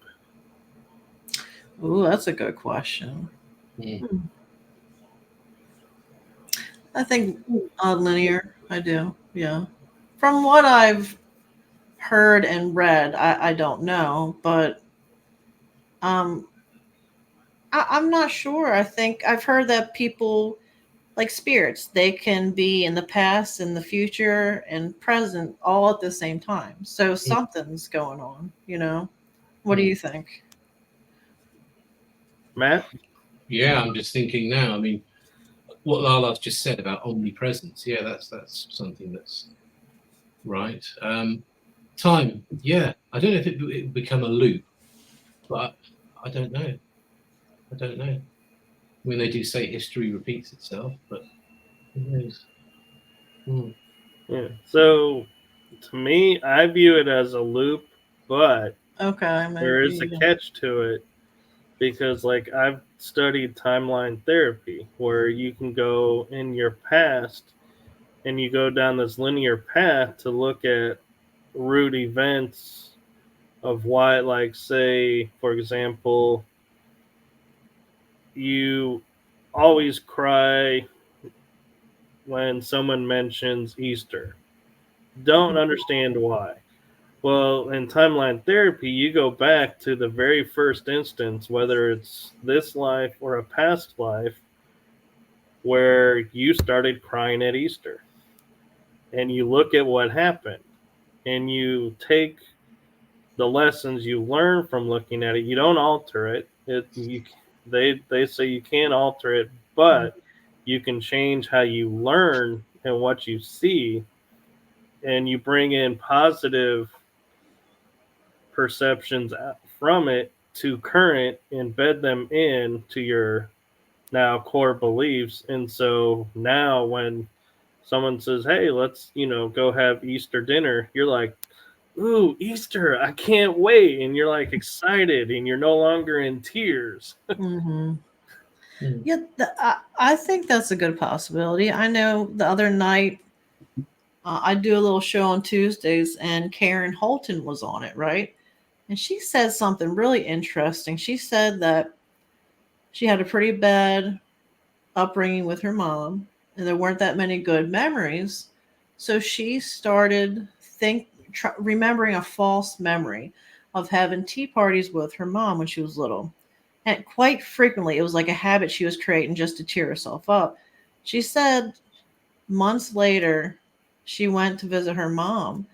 ooh, that's a good question. Hmm. Hmm. I think linear. I do. Yeah. From what I've heard and read, I don't know, but um, I'm not sure. I think I've heard that people like spirits, they can be in the past and the future and present all at the same time. So something's going on, you know? What do Hmm. you think? Matt? Yeah, I'm just thinking now. I mean, what Lala's just said about omnipresence. Yeah, that's something that's right. Time. Yeah, I don't know if it would become a loop, but I don't know. I don't know. I mean, they do say history repeats itself, but who knows? Hmm. Yeah. So to me, I view it as a loop, but Okay, there is a maybe. catch to it because, like, I've studied timeline therapy where you can go in your past and you go down this linear path to look at root events of why, like, say, for example, you always cry when someone mentions Easter. Don't understand why. Well, in timeline therapy, you go back to the very first instance, whether it's this life or a past life, where you started crying at Easter. And you look at what happened and you take the lessons you learn from looking at it. You don't alter it. They say you can't alter it, but you can change how you learn and what you see, and you bring in positive perceptions from it to current, embed them in to your now core beliefs. And so now when someone says, hey, let's, go have Easter dinner, you're like, ooh, Easter, I can't wait. And you're like excited and you're no longer in tears. Mm-hmm. Hmm. Yeah, I think that's a good possibility. I know the other night I do a little show on Tuesdays, and Karen Holton was on it, right? And she said something really interesting. She said that she had a pretty bad upbringing with her mom, and there weren't that many good memories. So she started remembering a false memory of having tea parties with her mom when she was little. And quite frequently, it was like a habit she was creating just to cheer herself up. She said months later, she went to visit her mom,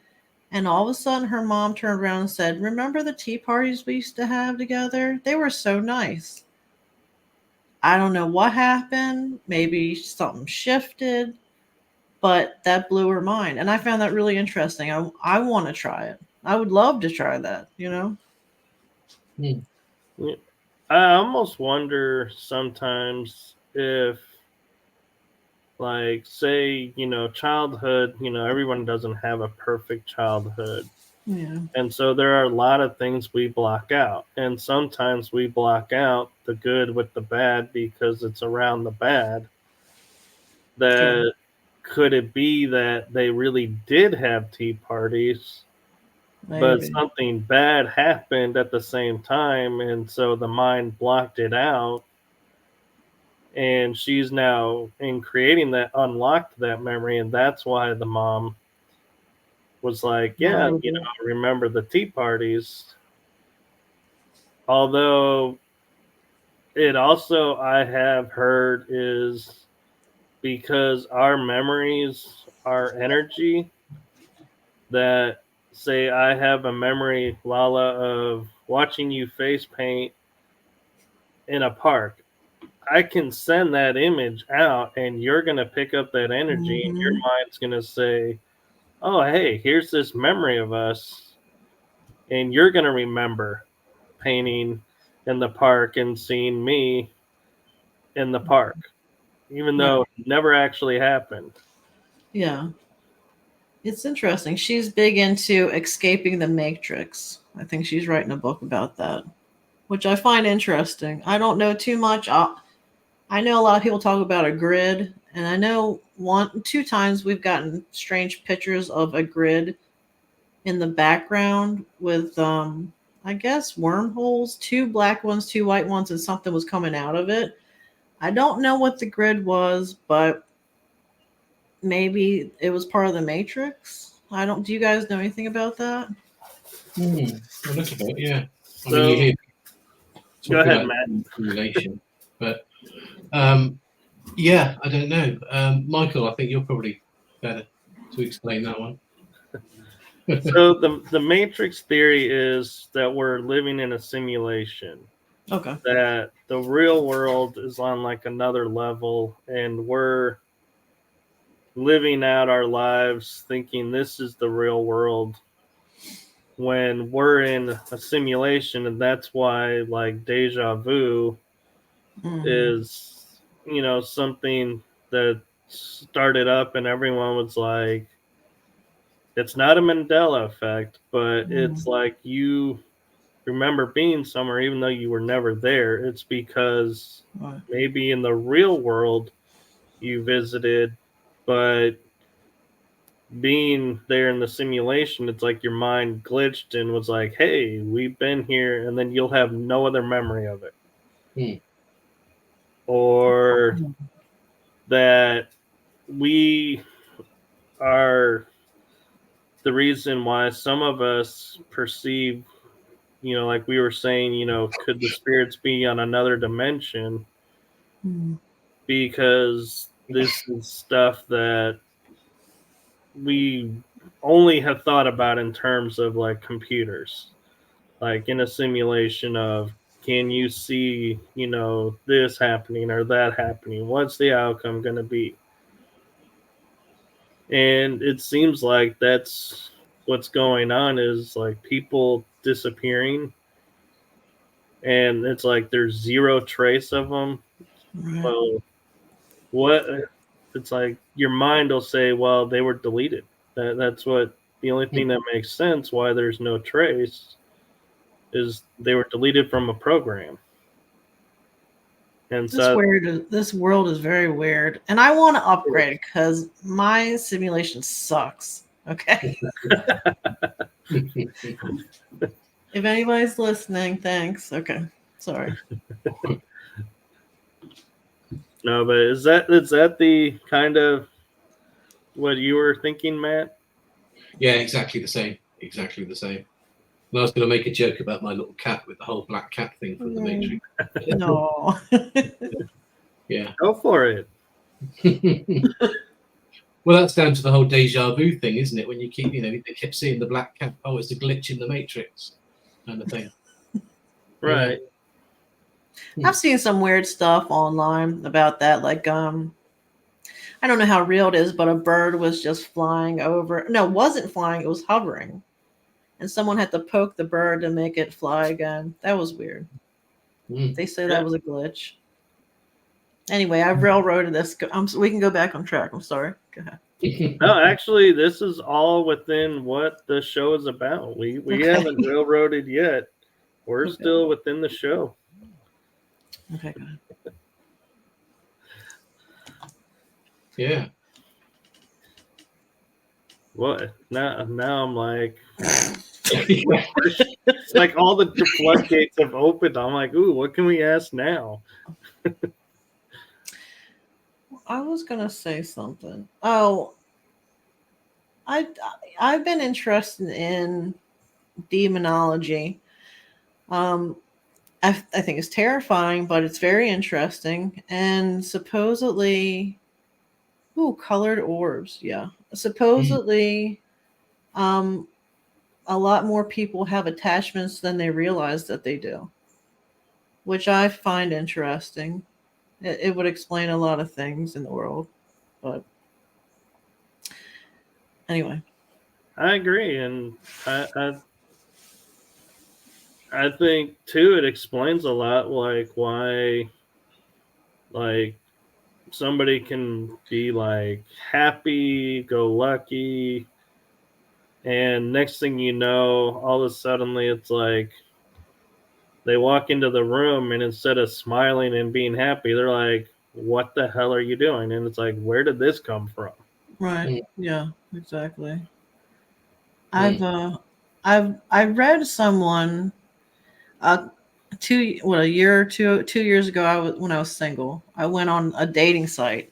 and all of a sudden, her mom turned around and said, remember the tea parties we used to have together? They were so nice. I don't know what happened. Maybe something shifted, but that blew her mind. And I found that really interesting. I want to try it. I would love to try that, you know? Hmm. Yeah. I almost wonder sometimes if, like, say, childhood, everyone doesn't have a perfect childhood. Yeah. And so there are a lot of things we block out. And sometimes we block out the good with the bad because it's around the bad. True. That could it be that they really did have tea parties, but Maybe. something bad happened at the same time, and so the mind blocked it out. And she's now in creating that unlocked that memory, and that's why the mom was like, yeah, Maybe. remember the tea parties. Although it also, I have heard, is because our memories are energy. That, say, I have a memory, LaLa, of watching you face paint in a park. I can send that image out, and you're going to pick up that energy, and your mind's going to say, oh, hey, here's this memory of us. And you're going to remember painting in the park and seeing me in the park, even though it never actually happened. Yeah. It's interesting. She's big into escaping the matrix. I think she's writing a book about that, which I find interesting. I don't know too much. I know a lot of people talk about a grid, and I know 2 times we've gotten strange pictures of a grid in the background with I guess wormholes, 2 black ones, 2 white ones, and something was coming out of it. I don't know what the grid was, but maybe it was part of the matrix. Do you guys know anything about that? A little bit, yeah. I So, mean, you hear go talking ahead, about Matt. simulation, but yeah, I don't know. Michael, I think you're probably better to explain that one. So the matrix theory is that we're living in a simulation. Okay. That the real world is on like another level, and we're living out our lives thinking this is the real world when we're in a simulation. And that's why like deja vu is, something that started up and everyone was like, it's not a Mandela effect, but it's like you remember being somewhere even though you were never there. It's because maybe in the real world you visited, but being there in the simulation, it's like your mind glitched and was like, hey, we've been here, and then you'll have no other memory of it. Or that we are the reason why some of us perceive, like we were saying, could the spirits be on another dimension? Because this is stuff that we only have thought about in terms of like computers, like in a simulation of, can you see, this happening or that happening? What's the outcome going to be? And it seems like that's what's going on, is like people disappearing, and it's like there's zero trace of them. Well, what? It's like your mind will say, well, they were deleted. That's what the only thing that makes sense why there's no trace is they were deleted from a program. And so this world is very weird, and I want to upgrade because my simulation sucks. Okay. If anybody's listening, thanks. Okay, sorry. No, but is that the kind of what you were thinking, Matt? Yeah, exactly the same. Exactly the same. And I was going to make a joke about my little cat with the whole black cat thing from the Matrix. No. Yeah. Go for it. Well, that's down to the whole deja vu thing, isn't it? When you keep, they kept seeing the black cat. Oh, it's a glitch in the Matrix, kind of thing. Right. Yeah. I've seen some weird stuff online about that. Like, I don't know how real it is, but a bird was just flying over. No, it wasn't flying. It was hovering. And someone had to poke the bird to make it fly again. That was weird. They say that was a glitch. Anyway, I've railroaded this. We can go back on track. I'm sorry. Go ahead. No, actually, this is all within what the show is about. We haven't railroaded yet. We're still within the show. Okay, go ahead. Yeah. What? Now I'm like, it's like all the floodgates have opened. I'm like, ooh, what can we ask now? I was gonna say something. Oh, I've been interested in demonology. I think it's terrifying, but it's very interesting. And supposedly, Ooh, colored orbs. Yeah. Mm. Supposedly, um, a lot more people have attachments than they realize that they do, which I find interesting. It would explain a lot of things in the world. But anyway, I agree, and I think too it explains a lot, like why like somebody can be like happy go lucky, and next thing you know, all of a suddenly it's like they walk into the room and instead of smiling and being happy, they're like, what the hell are you doing? And it's like, where did this come from? right. Mm. Yeah, exactly. I've Mm. uh I read someone uh a year or 2 years ago when I was single. I went on a dating site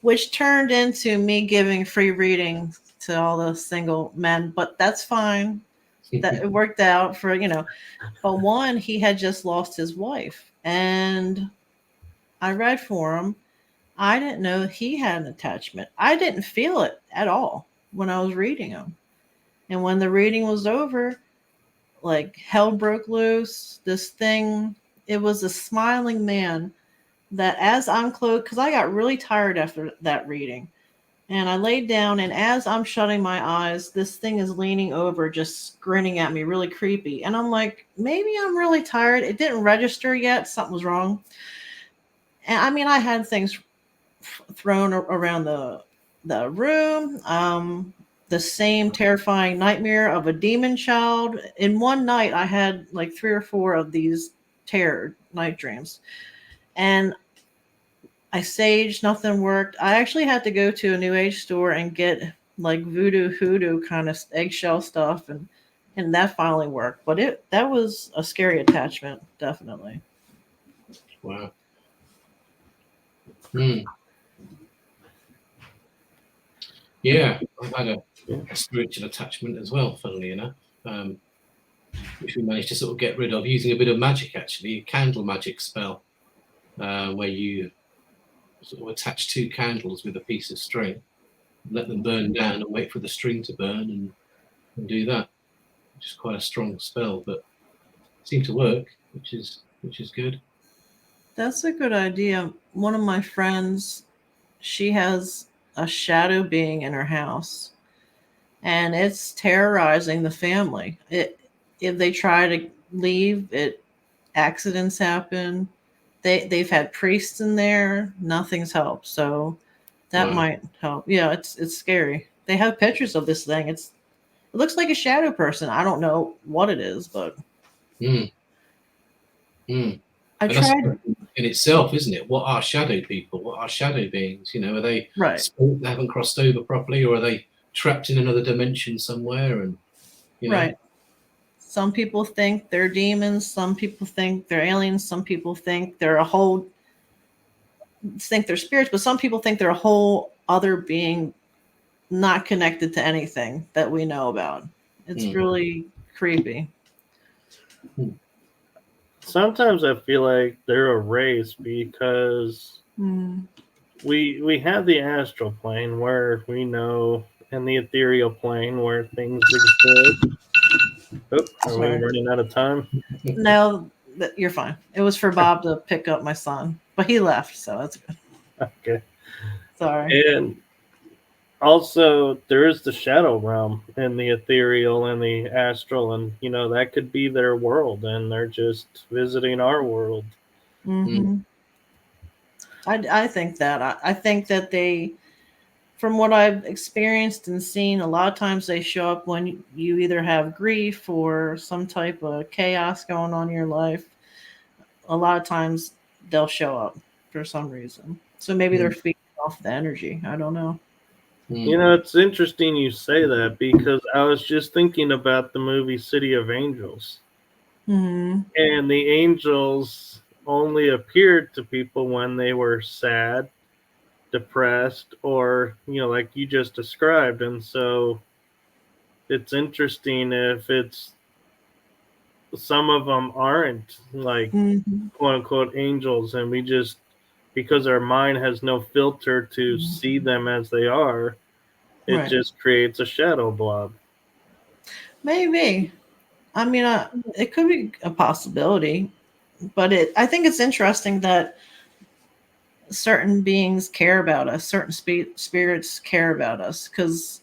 which turned into me giving free readings to all the single men, but that's fine. That it worked out for, but one, he had just lost his wife, and I read for him. I didn't know he had an attachment. I didn't feel it at all when I was reading him. And when the reading was over, like hell broke loose. This thing, it was a smiling man that as I'm close, because I got really tired after that reading. And I laid down, and as I'm shutting my eyes, this thing is leaning over, just grinning at me, really creepy. And I'm like, maybe I'm really tired. It didn't register yet. Something was wrong. And I mean, I had things thrown around the room. The same terrifying nightmare of a demon child. In one night, I had like 3 or 4 of these terror night dreams, and I saged, nothing worked. I actually had to go to a new age store and get like voodoo hoodoo kind of eggshell stuff, and that finally worked. But that was a scary attachment, definitely. Wow. Mm. Yeah, I've had a spiritual attachment as well, funnily enough, which we managed to sort of get rid of using a bit of magic, actually, a candle magic spell, where you sort of attach 2 candles with a piece of string, let them burn down and wait for the string to burn and do that, which is quite a strong spell, but it seemed to work, which is good. That's a good idea. One of my friends, she has a shadow being in her house, and it's terrorizing the family. If they try to leave, accidents happen. They've had priests in there, nothing's helped. So that Wow. might help. Yeah, it's scary. They have pictures of this thing. It looks like a shadow person. I don't know what it is, but Mm. Mm. I And that's tried. in itself, isn't it? What are shadow people? What are shadow beings? Are they Right, spirits that haven't crossed over properly, or are they trapped in another dimension somewhere? And you know, right. Some people think they're demons. Some people think they're aliens. Some people think they're spirits, but some people think they're a whole other being not connected to anything that we know about. It's mm, really creepy. mm, Sometimes I feel like they're a race because Mm, we have the astral plane where we know, and the ethereal plane where things exist. Oh, are we sorry. running out of time? No, you're fine. It was for Bob to pick up my son, but he left, so that's good. Okay. Sorry. And also, there is the shadow realm and the ethereal and the astral, and that could be their world, and they're just visiting our world. mm, Hmm. I think that I think that from what I've experienced and seen, a lot of times they show up when you either have grief or some type of chaos going on in your life. A lot of times they'll show up for some reason. So maybe they're mm, feeding off the energy. I don't know. mm. It's interesting you say that because I was just thinking about the movie City of Angels. Hmm. And the angels only appeared to people when they were sad, depressed, or, like you just described. And so it's interesting if it's some of them aren't like Hmm. quote unquote angels, and we just because our mind has no filter to see them as they are, it Right. just creates a shadow blob. Maybe. I mean, it could be a possibility, but I think it's interesting that certain beings care about us, certain spirits care about us. Because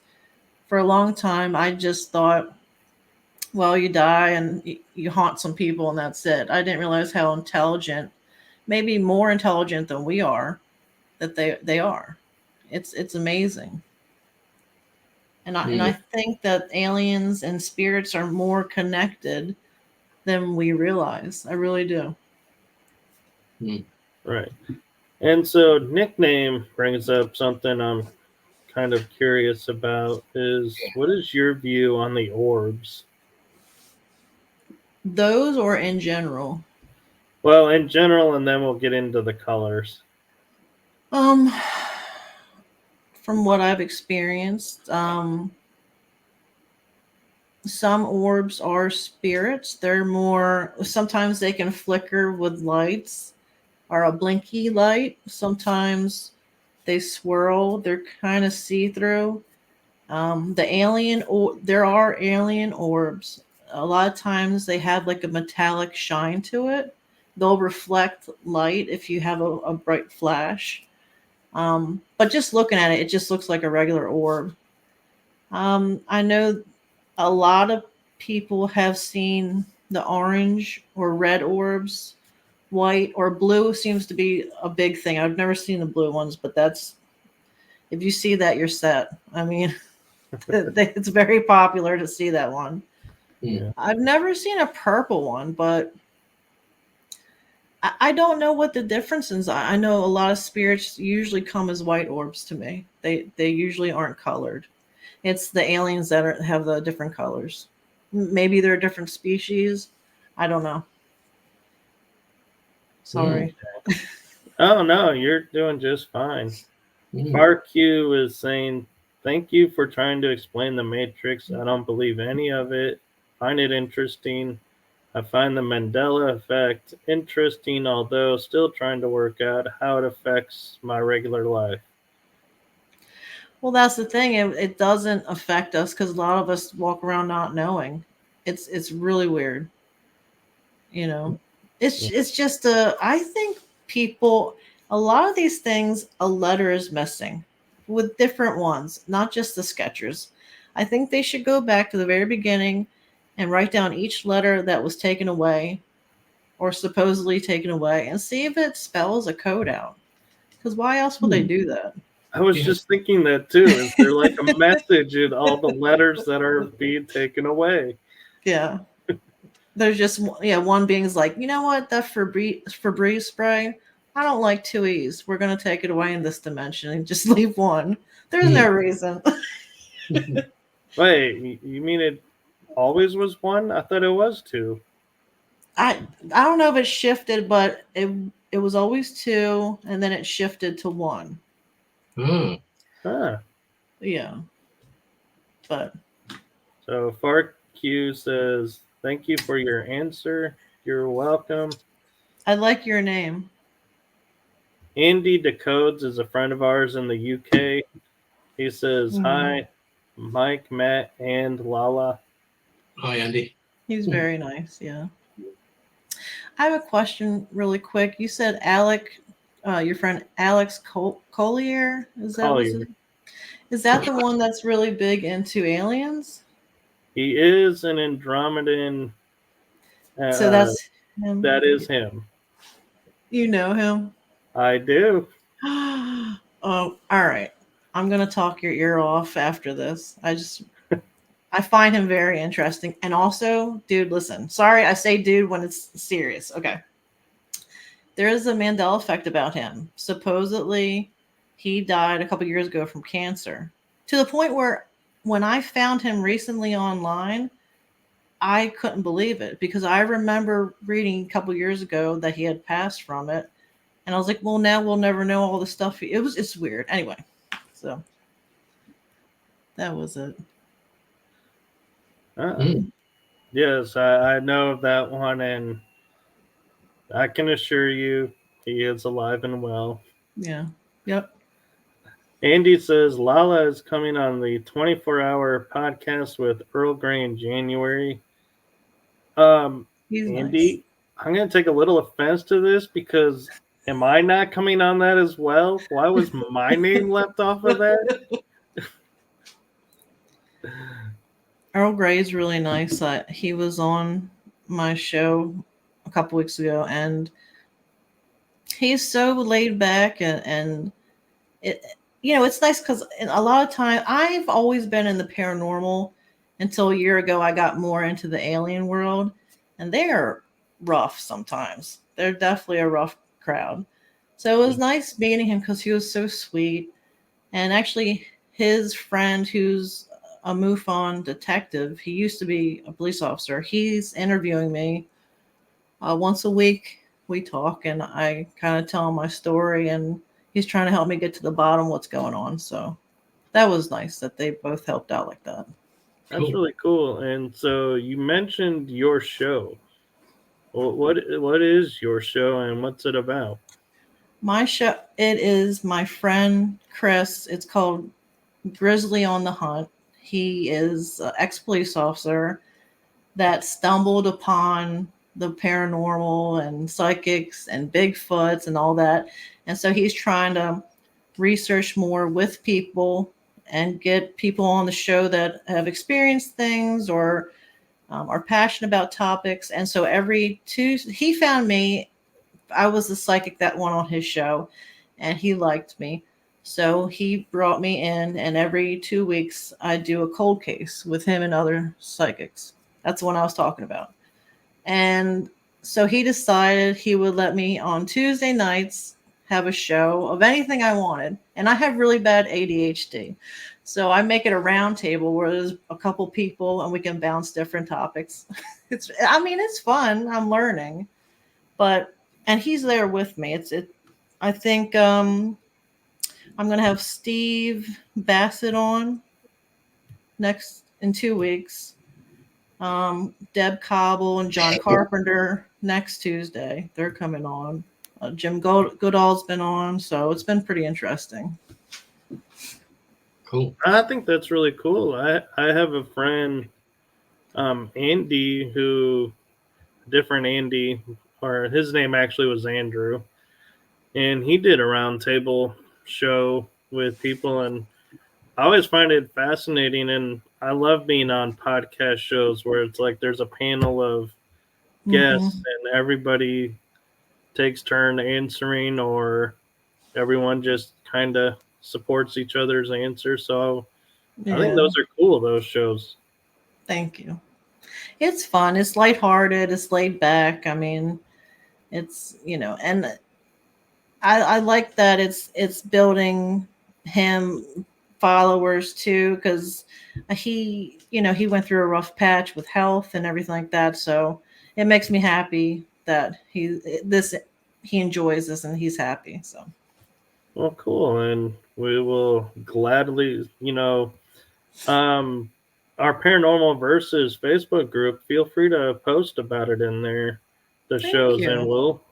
for a long time, I just thought, well, you die and you haunt some people, and that's it. I didn't realize how intelligent, maybe more intelligent than we are, that they are. It's amazing. And I think that aliens and spirits are more connected than we realize. I really do. Right. And so nickname brings up something I'm kind of curious about is what is your view on the orbs? Those or in general. Well, in general, and then we'll get into the colors. Um from what I've experienced, some orbs are spirits. They're more, sometimes they can flicker with lights or a blinky light. Sometimes they swirl. They're kind of see-through. There are alien orbs. A lot of times they have like a metallic shine to it. They'll reflect light if you have a bright flash. But just looking at it, it just looks like a regular orb. I know a lot of people have seen the orange or red orbs. White or blue seems to be a big thing. I've never seen the blue ones, but that's, if you see that, you're set. I mean, it's very popular to see that one. Yeah. I've never seen a purple one, but I don't know what the difference is. I know a lot of spirits usually come as white orbs to me. They usually aren't colored. It's the aliens that have the different colors. Maybe they're a different species. I don't know. Sorry. Oh no, you're doing just fine. RQ is saying, "Thank you for trying to explain the Matrix. I don't believe any of it. Find it interesting. I find the Mandela effect interesting, although still trying to work out how it affects my regular life." Well, that's the thing. It doesn't affect us because a lot of us walk around not knowing. It's really weird. You know, it's just I think people, a lot of these things, a letter is missing with different ones, not just the sketchers. I think they should go back to the very beginning and write down each letter that was taken away or supposedly taken away and see if it spells a code out. Because why else would they do that? I was just thinking that too. Is there like a message in all the letters that are being taken away? Yeah. There's just, yeah, one being's like, you know what, that Febreze spray, I don't like two E's. We're gonna take it away in this dimension and just leave one. There's no reason. Wait, you mean it always was one? I thought it was two. I don't know if it shifted, but it was always two, and then it shifted to one. Huh. Yeah, but So FarQ says, "Thank you for your answer. You're welcome." I like your name. Andy Decodes is a friend of ours in the UK. He says, "Hi, Mike, Matt, and LaLa." Hi, Andy. He's very nice. Yeah. I have a question really quick. You said your friend Alex Collier. Collier. Is that the one that's really big into aliens? He is an Andromedan. So that's him. That is him. You know him? I do. Oh, all right. I'm gonna talk your ear off after this. I find him very interesting. And also, dude, listen. Sorry, I say dude when it's serious. Okay. There is a Mandela effect about him. Supposedly, he died a couple years ago from cancer. To the point where when I found him recently online, I couldn't believe it because I remember reading a couple years ago that he had passed from it. And I was like, well, now we'll never know all the stuff. It's weird. Anyway, so that was it. Yes, I know of that one, and I can assure you He is alive and well. Yeah. Yep. Andy says LaLa is coming on the 24-hour podcast with Earl Grey in January. He's nice. Andy, I'm going to take a little offense to this because am I not coming on that as well? Why was my name left off of that? Earl Grey is really nice. He was on my show a couple weeks ago, and he's so laid back, and it, it's nice because a lot of time I've always been in the paranormal until a year ago. I got more into the alien world, and they're rough sometimes. They're definitely a rough crowd. So it was nice meeting him because he was so sweet. And actually, his friend, who's a MUFON detective, he used to be a police officer. He's interviewing me once a week. We talk, and I kind of tell him my story, and he's trying to help me get to the bottom of what's going on. So that was nice that they both helped out like that. That's Cool. really cool. And so you mentioned your show. Well, what is your show and what's it about? My show, it is my friend Chris. It's called Grizzly on the Hunt. He is an ex-police officer that stumbled upon the paranormal and psychics and Bigfoots and all that. And so he's trying to research more with people and get people on the show that have experienced things or are passionate about topics. And so every Tuesday, he found me. I was the psychic that went on his show, and he liked me. So he brought me in, and every 2 weeks, I do a cold case with him and other psychics. That's the one I was talking about. And so he decided he would let me on Tuesday nights have a show of anything I wanted. And I have really bad ADHD. So I make it a round table where there's a couple people and we can bounce different topics. It's fun. I'm learning. And he's there with me. I think I'm going to have Steve Bassett on next in 2 weeks. Deb Cobble and John Carpenter next Tuesday. They're coming on. Jim Goodall's been on, so it's been pretty interesting. Cool. I think that's really cool. I have a friend, Andy, different Andy, or his name actually was Andrew, and he did a roundtable show with people, and I always find it fascinating, and I love being on podcast shows where it's like there's a panel of guests and everybody takes turn answering, or everyone just kind of supports each other's answers. So I think those are cool, those shows. Thank you. It's fun. It's lighthearted. It's laid back. It's, and I like that it's building him followers too, because he went through a rough patch with health and everything like that. So it makes me happy that he enjoys this and he's happy. So Well, cool, and we will gladly, our Paranormal Versus Facebook group. Feel free to post about it in there, the shows, and we'll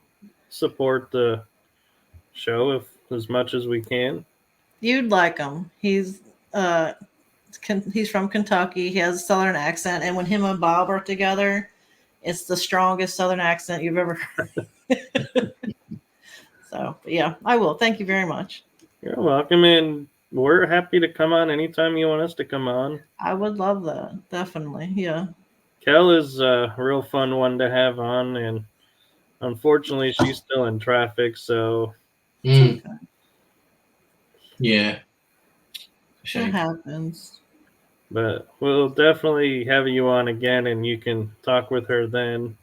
support the show as much as we can. You'd like him. He's from Kentucky. He has a Southern accent, and when him and Bob are together, it's the strongest Southern accent you've ever heard. So, yeah, I will. Thank you very much. You're welcome, and we're happy to come on anytime you want us to come on. I would love that. Definitely, yeah. Kel is a real fun one to have on, and unfortunately, she's still in traffic, so... Okay. Yeah. It happens. But we'll definitely have you on again, and you can talk with her then.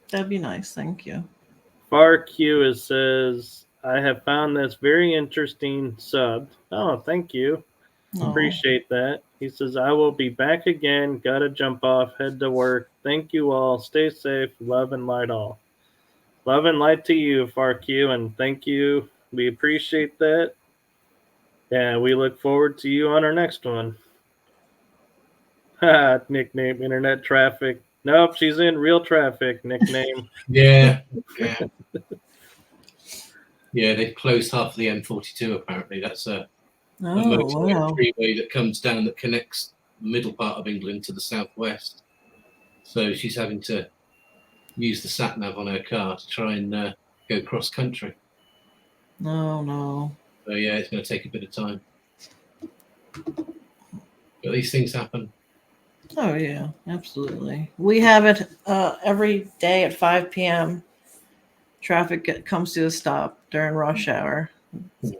That'd be nice. Thank you. FarQ says, I have found this very interesting sub. Oh, thank you. Appreciate that. He says, I will be back again. Gotta jump off, head to work. Thank you all. Stay safe. Love and light all. Love and light to you, FarQ, and thank you. We appreciate that. And we look forward to you on our next one. Nickname, internet traffic. Nope, she's in real traffic. Nickname. Yeah. Yeah, they've closed half of the M42. Apparently, that's a Oh, motorway wow. freeway that comes down that connects the middle part of England to the southwest. So she's having to use the sat nav on her car to try and go cross country. No, no. So yeah, it's going to take a bit of time. But these things happen. Oh, yeah, absolutely. We have it every day at 5 p.m. Traffic comes to a stop during rush hour.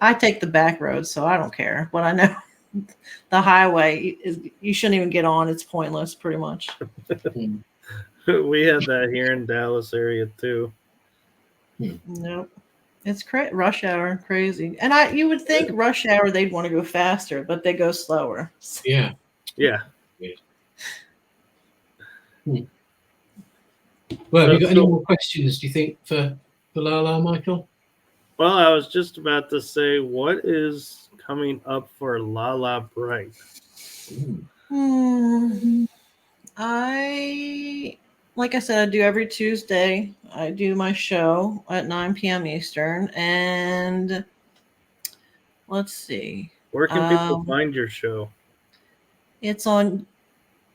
I take the back road, so I don't care. But I know the highway, you shouldn't even get on. It's pointless, pretty much. We had that here in Dallas area too. Nope. It's rush hour, crazy. And you would think rush hour they'd want to go faster, but they go slower. Yeah. Yeah. Well, have you got any more questions, do you think, for LaLa, Michael? Well, I was just about to say, what is coming up for LaLa Bright? Like I said, I do every Tuesday. I do my show at 9 p.m. Eastern. And let's see. Where can people find your show? It's on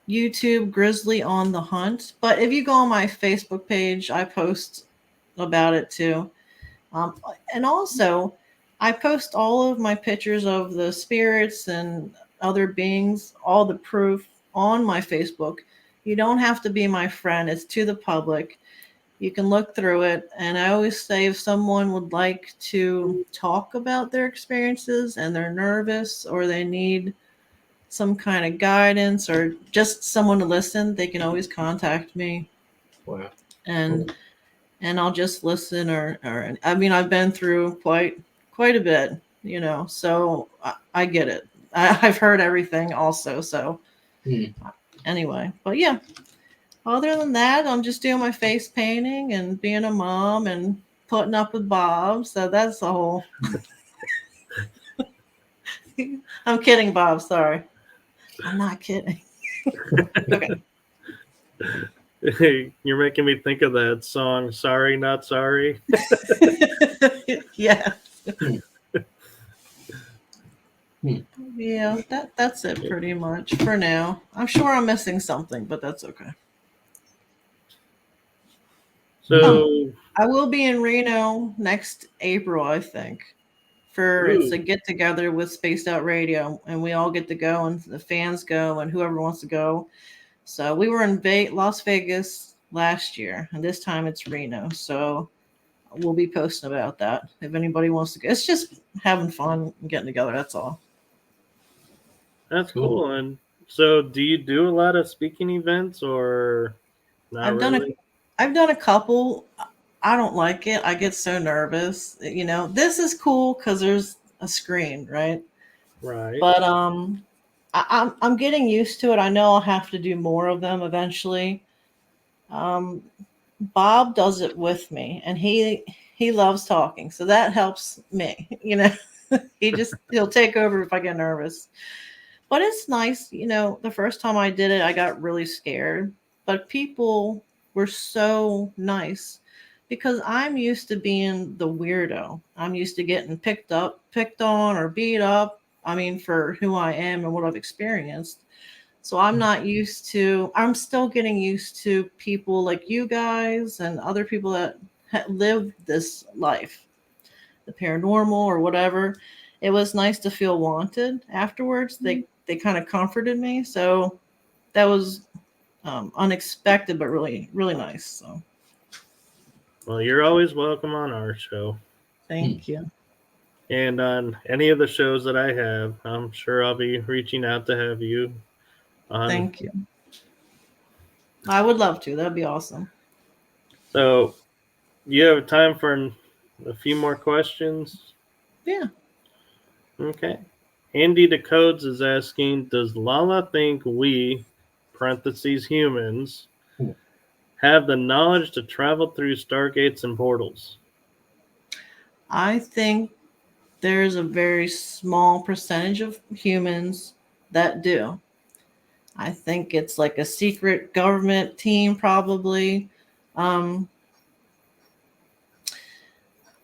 YouTube, Grizzly on the Hunt. But if you go on my Facebook page, I post about it too. And also, I post all of my pictures of the spirits and other beings, all the proof on my Facebook. You don't have to be my friend, it's to the public. You can look through it. And I always say if someone would like to talk about their experiences and they're nervous or they need some kind of guidance or just someone to listen, they can always contact me. Wow. And I'll just listen or I mean, I've been through quite a bit, so I get it. I've heard everything also. So anyway, but yeah, other than that, I'm just doing my face painting and being a mom and putting up with Bob. So that's the whole. I'm kidding, Bob. Sorry. I'm not kidding. Okay. You're making me think of that song, Sorry, Not Sorry. Yeah. Yeah, that's it pretty much for now. I'm sure I'm missing something, but that's okay. So I will be in Reno next April, I think. It's a get together with Spaced Out Radio, and we all get to go, and the fans go, and whoever wants to go. So we were in Las Vegas last year, and this time it's Reno. So we'll be posting about that if anybody wants to go. It's just having fun and getting together. That's all. That's cool. And so, do you do a lot of speaking events, or not really? I've done a couple. I don't like it. I get so nervous. This is cool because there's a screen, right? Right. But I'm getting used to it. I know I'll have to do more of them eventually. Bob does it with me, and he loves talking, so that helps me. He'll take over if I get nervous. But it's nice, the first time I did it, I got really scared. But people were so nice because I'm used to being the weirdo. I'm used to getting picked on, or beat up. I mean, for who I am and what I've experienced. So I'm still getting used to people like you guys and other people that live this life, the paranormal or whatever. It was nice to feel wanted afterwards. They kind of comforted me. So that was unexpected, but really, really nice. So. Well, you're always welcome on our show. Thank you. And on any of the shows that I have, I'm sure I'll be reaching out to have you on. Thank you. I would love to. That'd be awesome. So, you have time for a few more questions? Yeah. Okay. Andy Decodes is asking, does LaLa think we, parentheses humans, have the knowledge to travel through stargates and portals? I think there's a very small percentage of humans that do. I think it's like a secret government team, probably.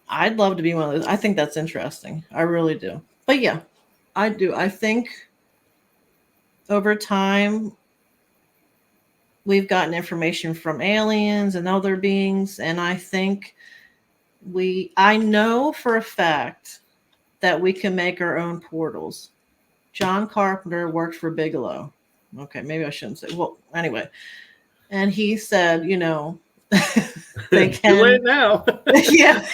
I'd love to be one of those. I think that's interesting. I really do. But yeah, I do. I think over time we've gotten information from aliens and other beings, and I think I know for a fact that we can make our own portals. John Carpenter worked for Bigelow. Okay, maybe I shouldn't say. Well, anyway, and he said, they Too can. late now. Yeah.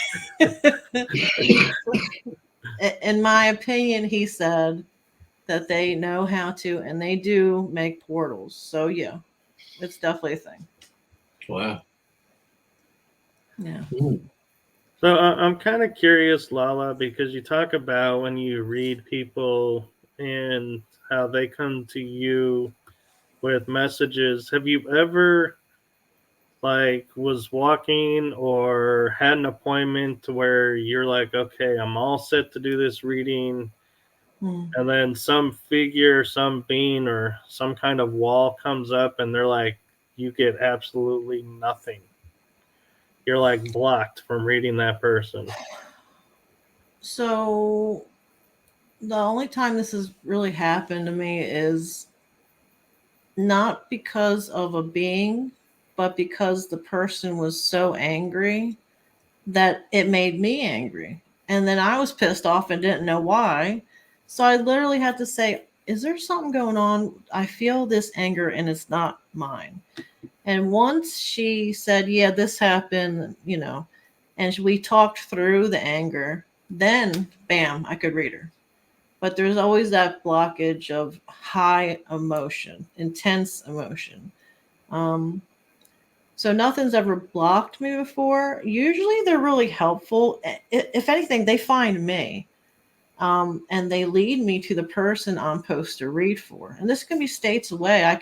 In my opinion, he said that they know how to, and they do make portals. So yeah, it's definitely a thing. Wow. Yeah. So I'm kind of curious, LaLa, because you talk about when you read people and how they come to you with messages. Have you ever was walking or had an appointment to where you're like, okay, I'm all set to do this reading, and then some figure, some being, or some kind of wall comes up, and they're like, you get absolutely nothing. You're like blocked from reading that person. So the only time this has really happened to me is not because of a being, but because the person was so angry that it made me angry. And then I was pissed off and didn't know why. So I literally had to say, is there something going on? I feel this anger and it's not mine. And once she said, yeah, this happened, and we talked through the anger, then bam, I could read her. But there's always that blockage of high emotion, intense emotion. Um, so nothing's ever blocked me before. Usually they're really helpful. If anything, they find me. And they lead me to the person I'm supposed to read for. And this can be states away.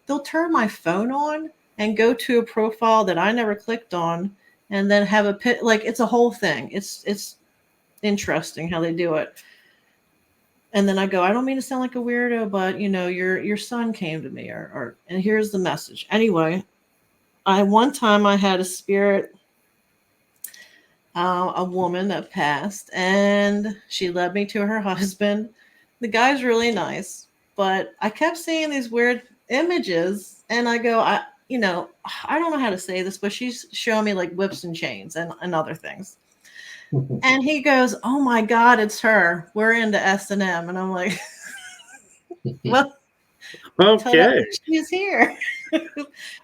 They'll turn my phone on and go to a profile that I never clicked on, and then have it's a whole thing. It's interesting how they do it. And then I go, I don't mean to sound like a weirdo, but your son came to me, and here's the message. Anyway, one time I had a spirit, a woman that passed, and she led me to her husband. The guy's really nice, but I kept seeing these weird images, and I go, I don't know how to say this, but she's showing me like whips and chains and other things. And he goes, oh my God, it's her. We're into S&M. And I'm like, well, Okay. she's here.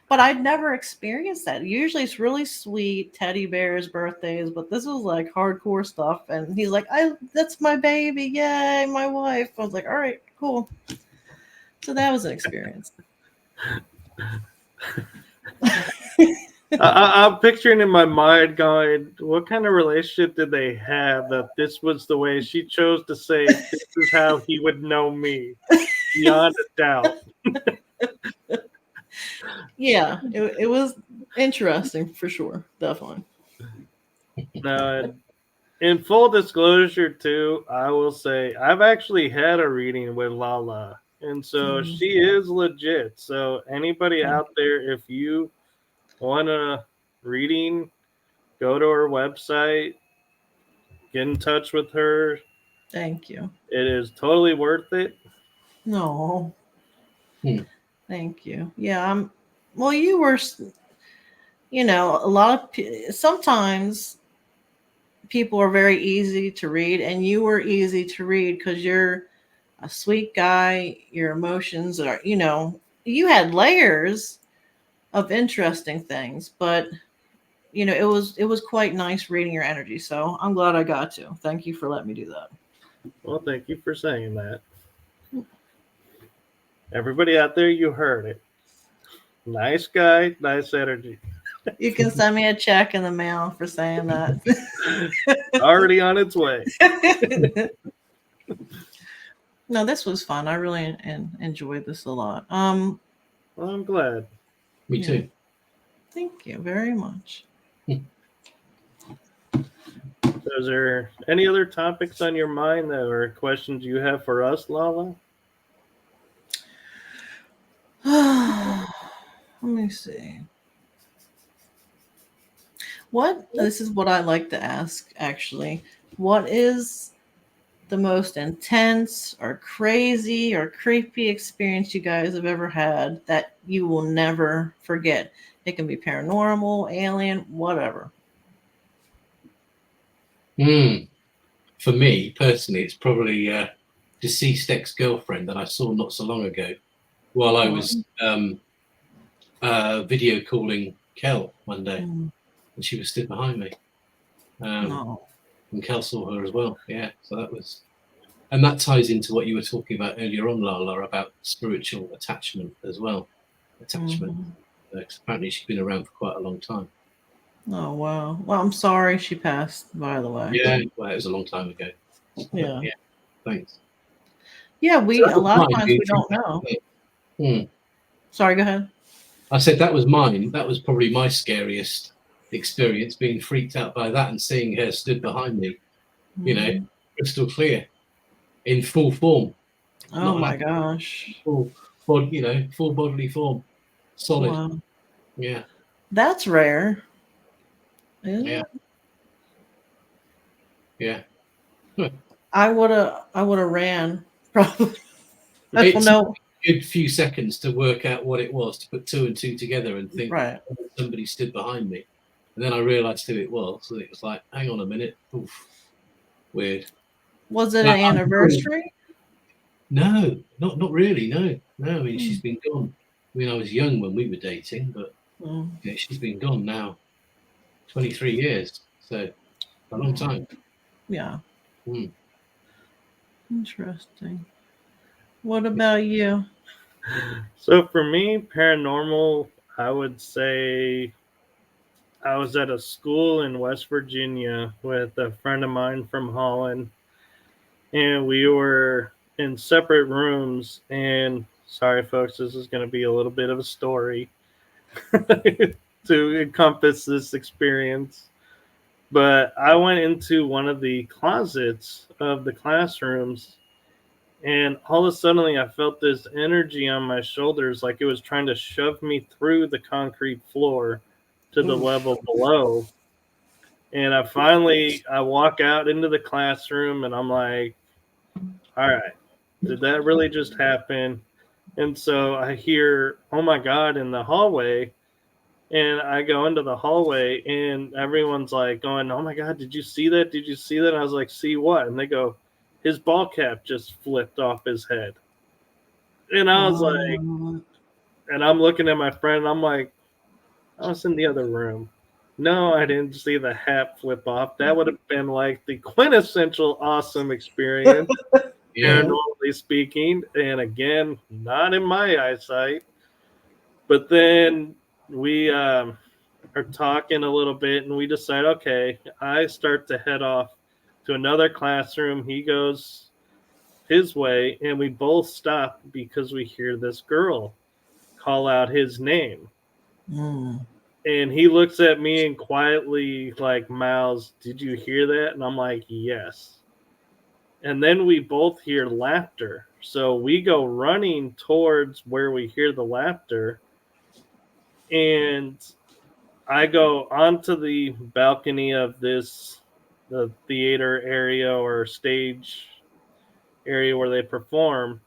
But I'd never experienced that. Usually it's really sweet teddy bears, birthdays, but this was like hardcore stuff. And he's like, that's my baby. Yay, my wife. I was like, all right, cool. So that was an experience. I'm picturing in my mind going, what kind of relationship did they have that this was the way she chose to say, this is how he would know me, beyond a doubt. Yeah, it was interesting for sure. Definitely. Now, in full disclosure, too, I will say I've actually had a reading with LaLa, and so she is legit. So anybody out there, if you want a reading, go to her website, get in touch with her. Thank you. It is totally worth it. No. Thank you. Yeah, well, you were, a lot of, sometimes people are very easy to read, and you were easy to read because you're a sweet guy. Your emotions are, you had layers of interesting things, but it was quite nice reading your energy. So I'm glad I got to. Thank you for letting me do that. Well, thank you for saying that. Everybody out there, you heard it. Nice guy, nice energy. You can send me a check in the mail for saying that. Already on its way. No, this was fun. I really enjoyed this a lot. Well, I'm glad. Me too. Thank you very much. Is there any other topics on your mind that or questions you have for us, LaLa? Let me see. This is what I like to ask actually. What is the most intense or crazy or creepy experience you guys have ever had that you will never forget? It can be paranormal, alien, whatever. For me personally, it's probably deceased ex-girlfriend that I saw not so long ago while I was video calling Kel one day, and she was stood behind me. No. And Kel saw her as well. Yeah, so that was, and that ties into what you were talking about earlier on, LaLa, about spiritual attachment as well. Attachment. Because apparently she's been around for quite a long time. Oh wow. Well, I'm sorry she passed, by the way. Yeah, well, it was a long time ago. Yeah. Yeah. Thanks. Yeah, So a lot of times we don't know. Sorry, go ahead. I said that was mine. That was probably my scariest experience, being freaked out by that and seeing her stood behind me, crystal clear, in full form. Oh my gosh. Full bodily form, solid. Wow. Yeah. That's rare. Yeah. Yeah. I would have ran probably. I don't It know. took a good few seconds to work out what it was, to put two and two together and think somebody stood behind me. And then I realized who it was. So it was like, hang on a minute. Oof. Weird. Was it an anniversary? No, not really. No. I mean, she's been gone. I mean, I was young when we were dating, but she's been gone now 23 years. So a long time. Yeah. Interesting. What about you? So for me, paranormal, I would say I was at a school in West Virginia with a friend of mine from Holland, and we were in separate rooms. And sorry, folks, this is going to be a little bit of a story to encompass this experience. But I went into one of the closets of the classrooms, and all of a sudden I felt this energy on my shoulders, like it was trying to shove me through the concrete floor to the level below. And I walk out into the classroom and I'm like, all right, did that really just happen? And so I hear, oh my God, in the hallway. And I go into the hallway and everyone's like going, oh my God, did you see that? Did you see that? And I was like, see what? And they go, his ball cap just flipped off his head. And I was like, and I'm looking at my friend and I'm like, I was in the other room. No, I didn't see the hat flip off. That would have been like the quintessential awesome experience, paranormally speaking. And again, not in my eyesight. But then we are talking a little bit and we decide, okay, I start to head off to another classroom. He goes his way, and we both stop because we hear this girl call out his name. And he looks at me and quietly like mouths, did you hear that? And I'm like, yes. And then we both hear laughter. So we go running towards where we hear the laughter. And I go onto the balcony of the theater area or stage area where they perform.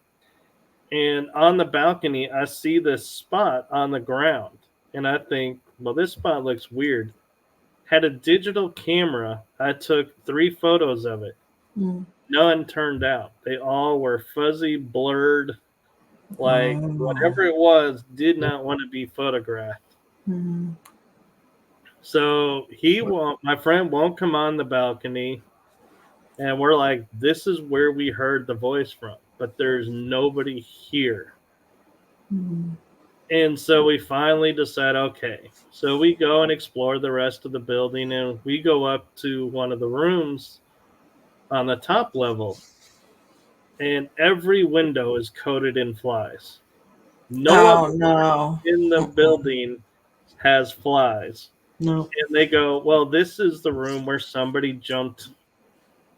And on the balcony, I see this spot on the ground. And I think, well, this spot looks weird. Had a digital camera. I took 3 photos of it. None turned out. They all were fuzzy, blurred. Like whatever it was did not want to be photographed. So my friend won't come on the balcony. And we're like, this is where we heard the voice from, but there's nobody here. And so we finally decide, okay. So we go and explore the rest of the building, and we go up to one of the rooms on the top level, and every window is coated in flies. No other in the building has flies. No. And they go, well, this is the room where somebody jumped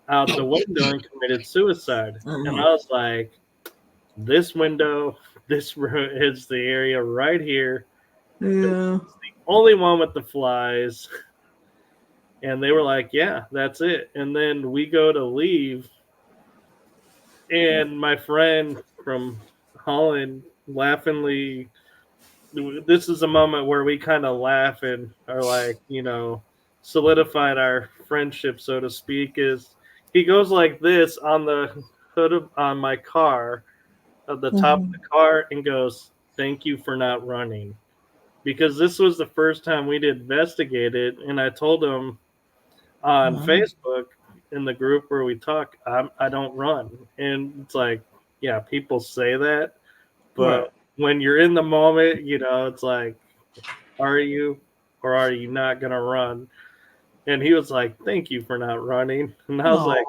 out the window and committed suicide. And I was like, this window, this room is the area right here. Yeah. It's the only one with the flies. And they were like, yeah, that's it. And then we go to leave, and my friend from Holland laughingly, this is a moment where we kind of laugh and are like, solidified our friendship, so to speak, is he goes like this on the hood on my car, at the top of the car, and goes, thank you for not running. Because this was the first time we'd investigated, and I told him on Facebook in the group where we talk, I don't run. And it's like, yeah, people say that, but when you're in the moment, it's like, are you or are you not going to run? And he was like, thank you for not running. And I was like,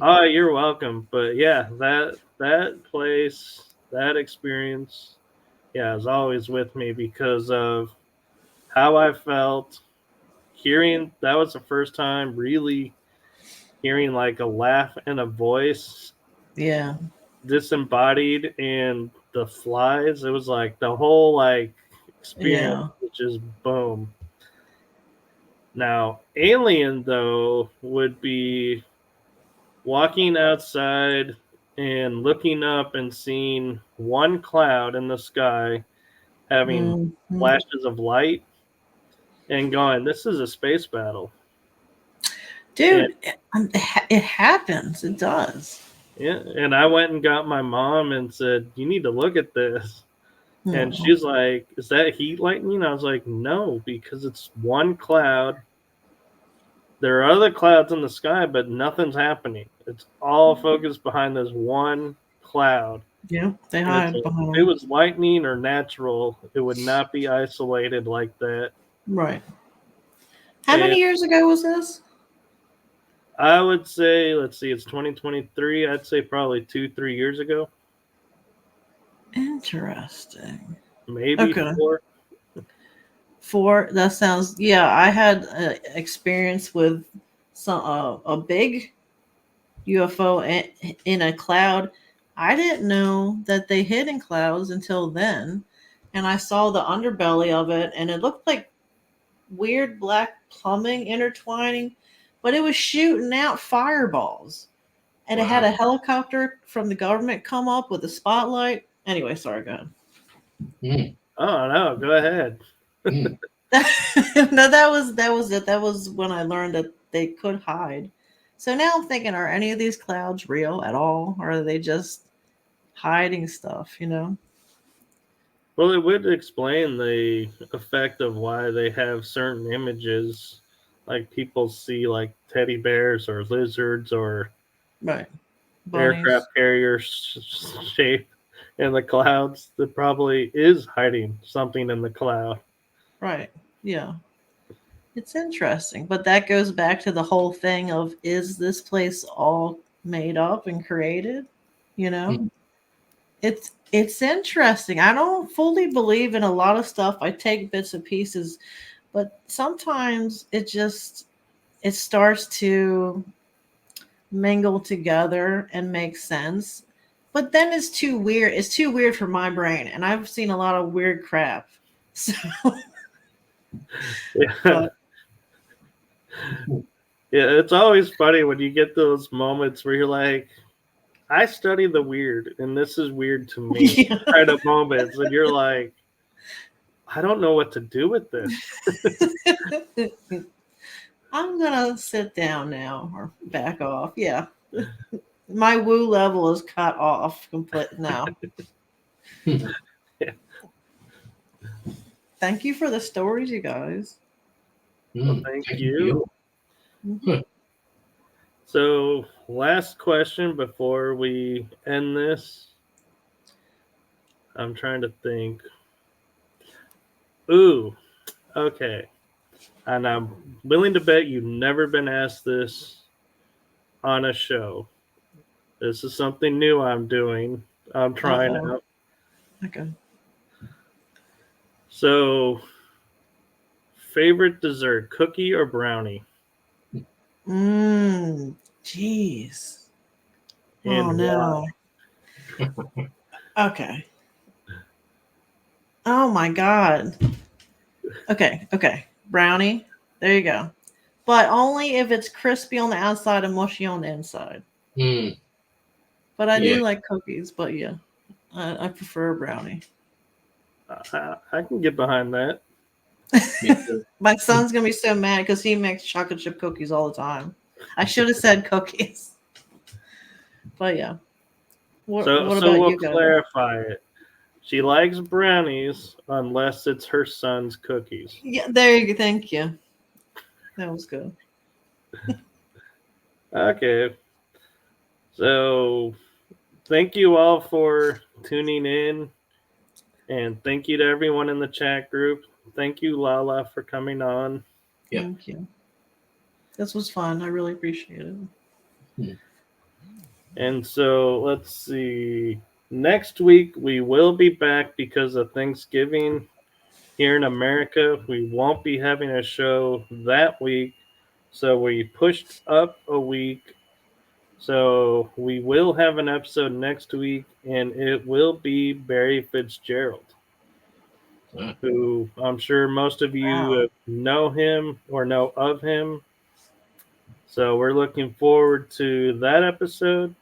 oh, you're welcome. But yeah, that place, that experience, yeah, is always with me because of how I felt. Hearing that was the first time really hearing like a laugh and a voice. Yeah. Disembodied, and the flies. It was like the whole like experience was just boom. Now, alien though would be walking outside and looking up and seeing one cloud in the sky having flashes of light and going, this is a space battle. Dude, it happens. It does. Yeah, and I went and got my mom and said, you need to look at this. And she's like, is that heat lightning? I was like, no, because it's one cloud. There are other clouds in the sky, but nothing's happening. It's all focused behind this one cloud. Yeah, they hide behind If it was lightning or natural, it would not be isolated like that. Right. How many years ago was this? I would say, let's see, it's 2023. I'd say probably 2-3 years ago. Interesting. Maybe 4. 4. That sounds. Yeah, I had experience with a big UFO in a cloud. I didn't know that they hid in clouds until then, and I saw the underbelly of it, and it looked like weird black plumbing intertwining, but it was shooting out fireballs, and it had a helicopter from the government come up with a spotlight. Anyway, sorry, go ahead. Oh no, go ahead. No, that was it. That was when I learned that they could hide. So now I'm thinking, are any of these clouds real at all, or are they just hiding stuff? Well, it would explain the effect of why they have certain images, like people see like teddy bears or lizards or aircraft carrier shape in the clouds. That probably is hiding something in the cloud. Right. Yeah. It's interesting, but that goes back to the whole thing of, is this place all made up and created? It's interesting. I don't fully believe in a lot of stuff. I take bits and pieces, but sometimes it starts to mingle together and make sense. But then it's too weird. It's too weird for my brain, and I've seen a lot of weird crap. So yeah. Yeah, it's always funny when you get those moments where you're like, I study the weird, and this is weird to me. Kind of moments, and you're like, I don't know what to do with this. I'm gonna sit down now or back off. Yeah, my woo level is cut off complete now. Yeah. Thank you for the stories, you guys. Well, thank you. So, last question before we end this. I'm trying to think. Ooh, okay. And I'm willing to bet you've never been asked this on a show. This is something new I'm doing. I'm trying out. Okay. So, favorite dessert, cookie or brownie? Jeez. And oh no. Okay. Oh my God. Okay. Brownie. There you go. but only if it's crispy on the outside and mushy on the inside. Mm, But I Yeah. do like cookies. But yeah, I prefer a brownie. I can get behind that. me too. My son's gonna be so mad because he makes chocolate chip cookies all the time. I should have said cookies. But yeah. What So about we'll you guys? clarify it. She likes brownies unless it's her son's cookies. Yeah, there you go. Thank you. That was good. Okay. So thank you all for tuning in. And thank you to everyone in the chat group. Thank you, LaLa, for coming on. Yeah. Thank you. This was fun. I really appreciate it. And so let's see. Next week, we will be back because of Thanksgiving here in America. We won't be having a show that week. So we pushed up a week. So we will have an episode next week, and it will be Barry Fitzgerald, Ah, who I'm sure most of you Wow. know him or know of him. So we're looking forward to that episode,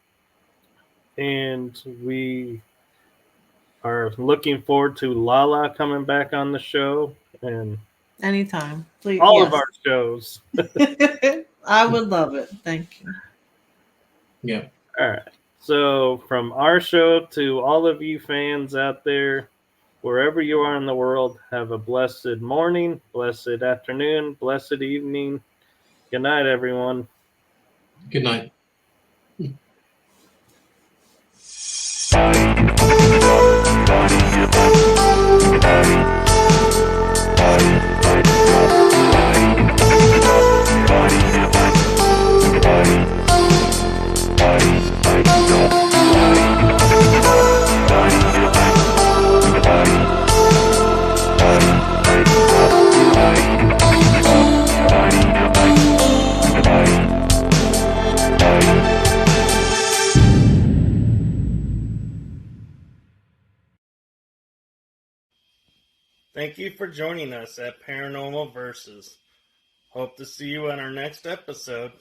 and we are looking forward to LaLa coming back on the show and Anytime. Please. all of Yes. our shows. I would love it. Thank you. yeah. All right. So from our show to all of you fans out there, wherever you are in the world, have a blessed morning, blessed afternoon, blessed evening. Good night, everyone. Good night. Thank you for joining us at Paranormal Versus. Hope to see you on our next episode.